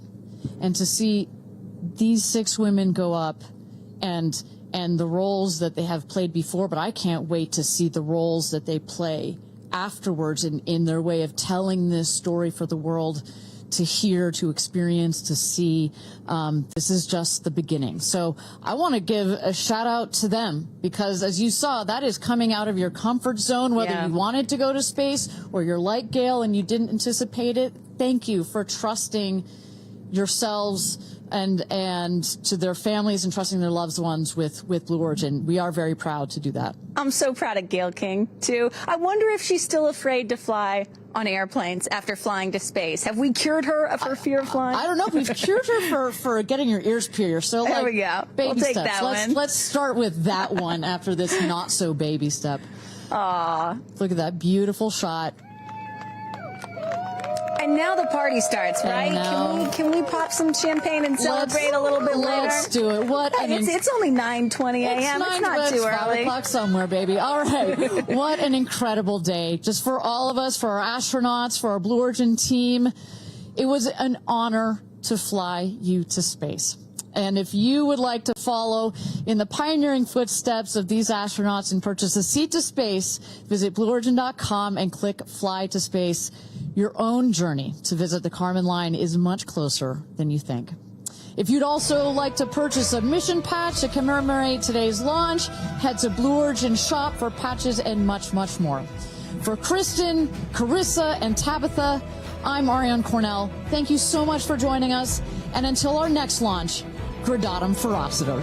Speaker 2: And to see these 6 women go up and the roles that they have played before, but I can't wait to see the roles that they play afterwards in their way of telling this story for the world to hear, to experience, to see. This is just the beginning. So I want to give a shout out to them, because as you saw, that is coming out of your comfort zone, whether you wanted to go to space or you're like Gail and you didn't anticipate it. Thank you for trusting yourselves and to their families and trusting their loved ones with Blue Origin. We are very proud to do that.
Speaker 3: I'm so proud of Gail King, too. I wonder if she's still afraid to fly on airplanes after flying to space. Have we cured her of her fear of flying?
Speaker 2: I don't know. We've cured her for getting her ears pierced. So
Speaker 3: there we go.
Speaker 2: Baby
Speaker 3: we'll take
Speaker 2: steps.
Speaker 3: that one.
Speaker 2: Let's start with that one after this not so baby step.
Speaker 3: Aw.
Speaker 2: Look at that beautiful shot.
Speaker 3: And now the party starts, right? Can we pop some champagne and celebrate a little bit later?
Speaker 2: Let's do it.
Speaker 3: It's only 9:20 a.m. It's not too early.
Speaker 2: 5 o'clock somewhere, baby. All right. What an incredible day. Just for all of us, for our astronauts, for our Blue Origin team. It was an honor to fly you to space. And if you would like to follow in the pioneering footsteps of these astronauts and purchase a seat to space, visit BlueOrigin.com and click Fly to Space. Your own journey to visit the Kármán line is much closer than you think. If you'd also like to purchase a mission patch to commemorate today's launch, head to Blue Origin shop for patches and much, much more. For Kristen, Carissa, and Tabitha, I'm Ariane Cornell. Thank you so much for joining us. And until our next launch, Gradatum Ferocitor.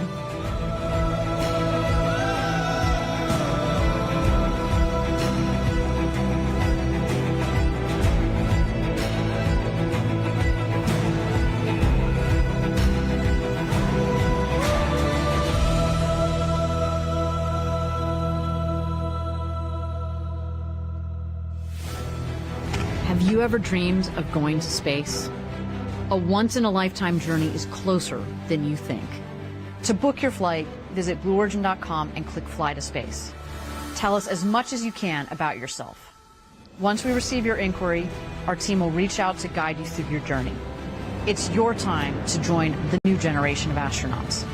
Speaker 19: Have you ever dreamed of going to space? A once-in-a-lifetime journey is closer than you think. To book your flight, visit BlueOrigin.com and click Fly to Space. Tell us as much as you can about yourself. Once we receive your inquiry, our team will reach out to guide you through your journey. It's your time to join the new generation of astronauts.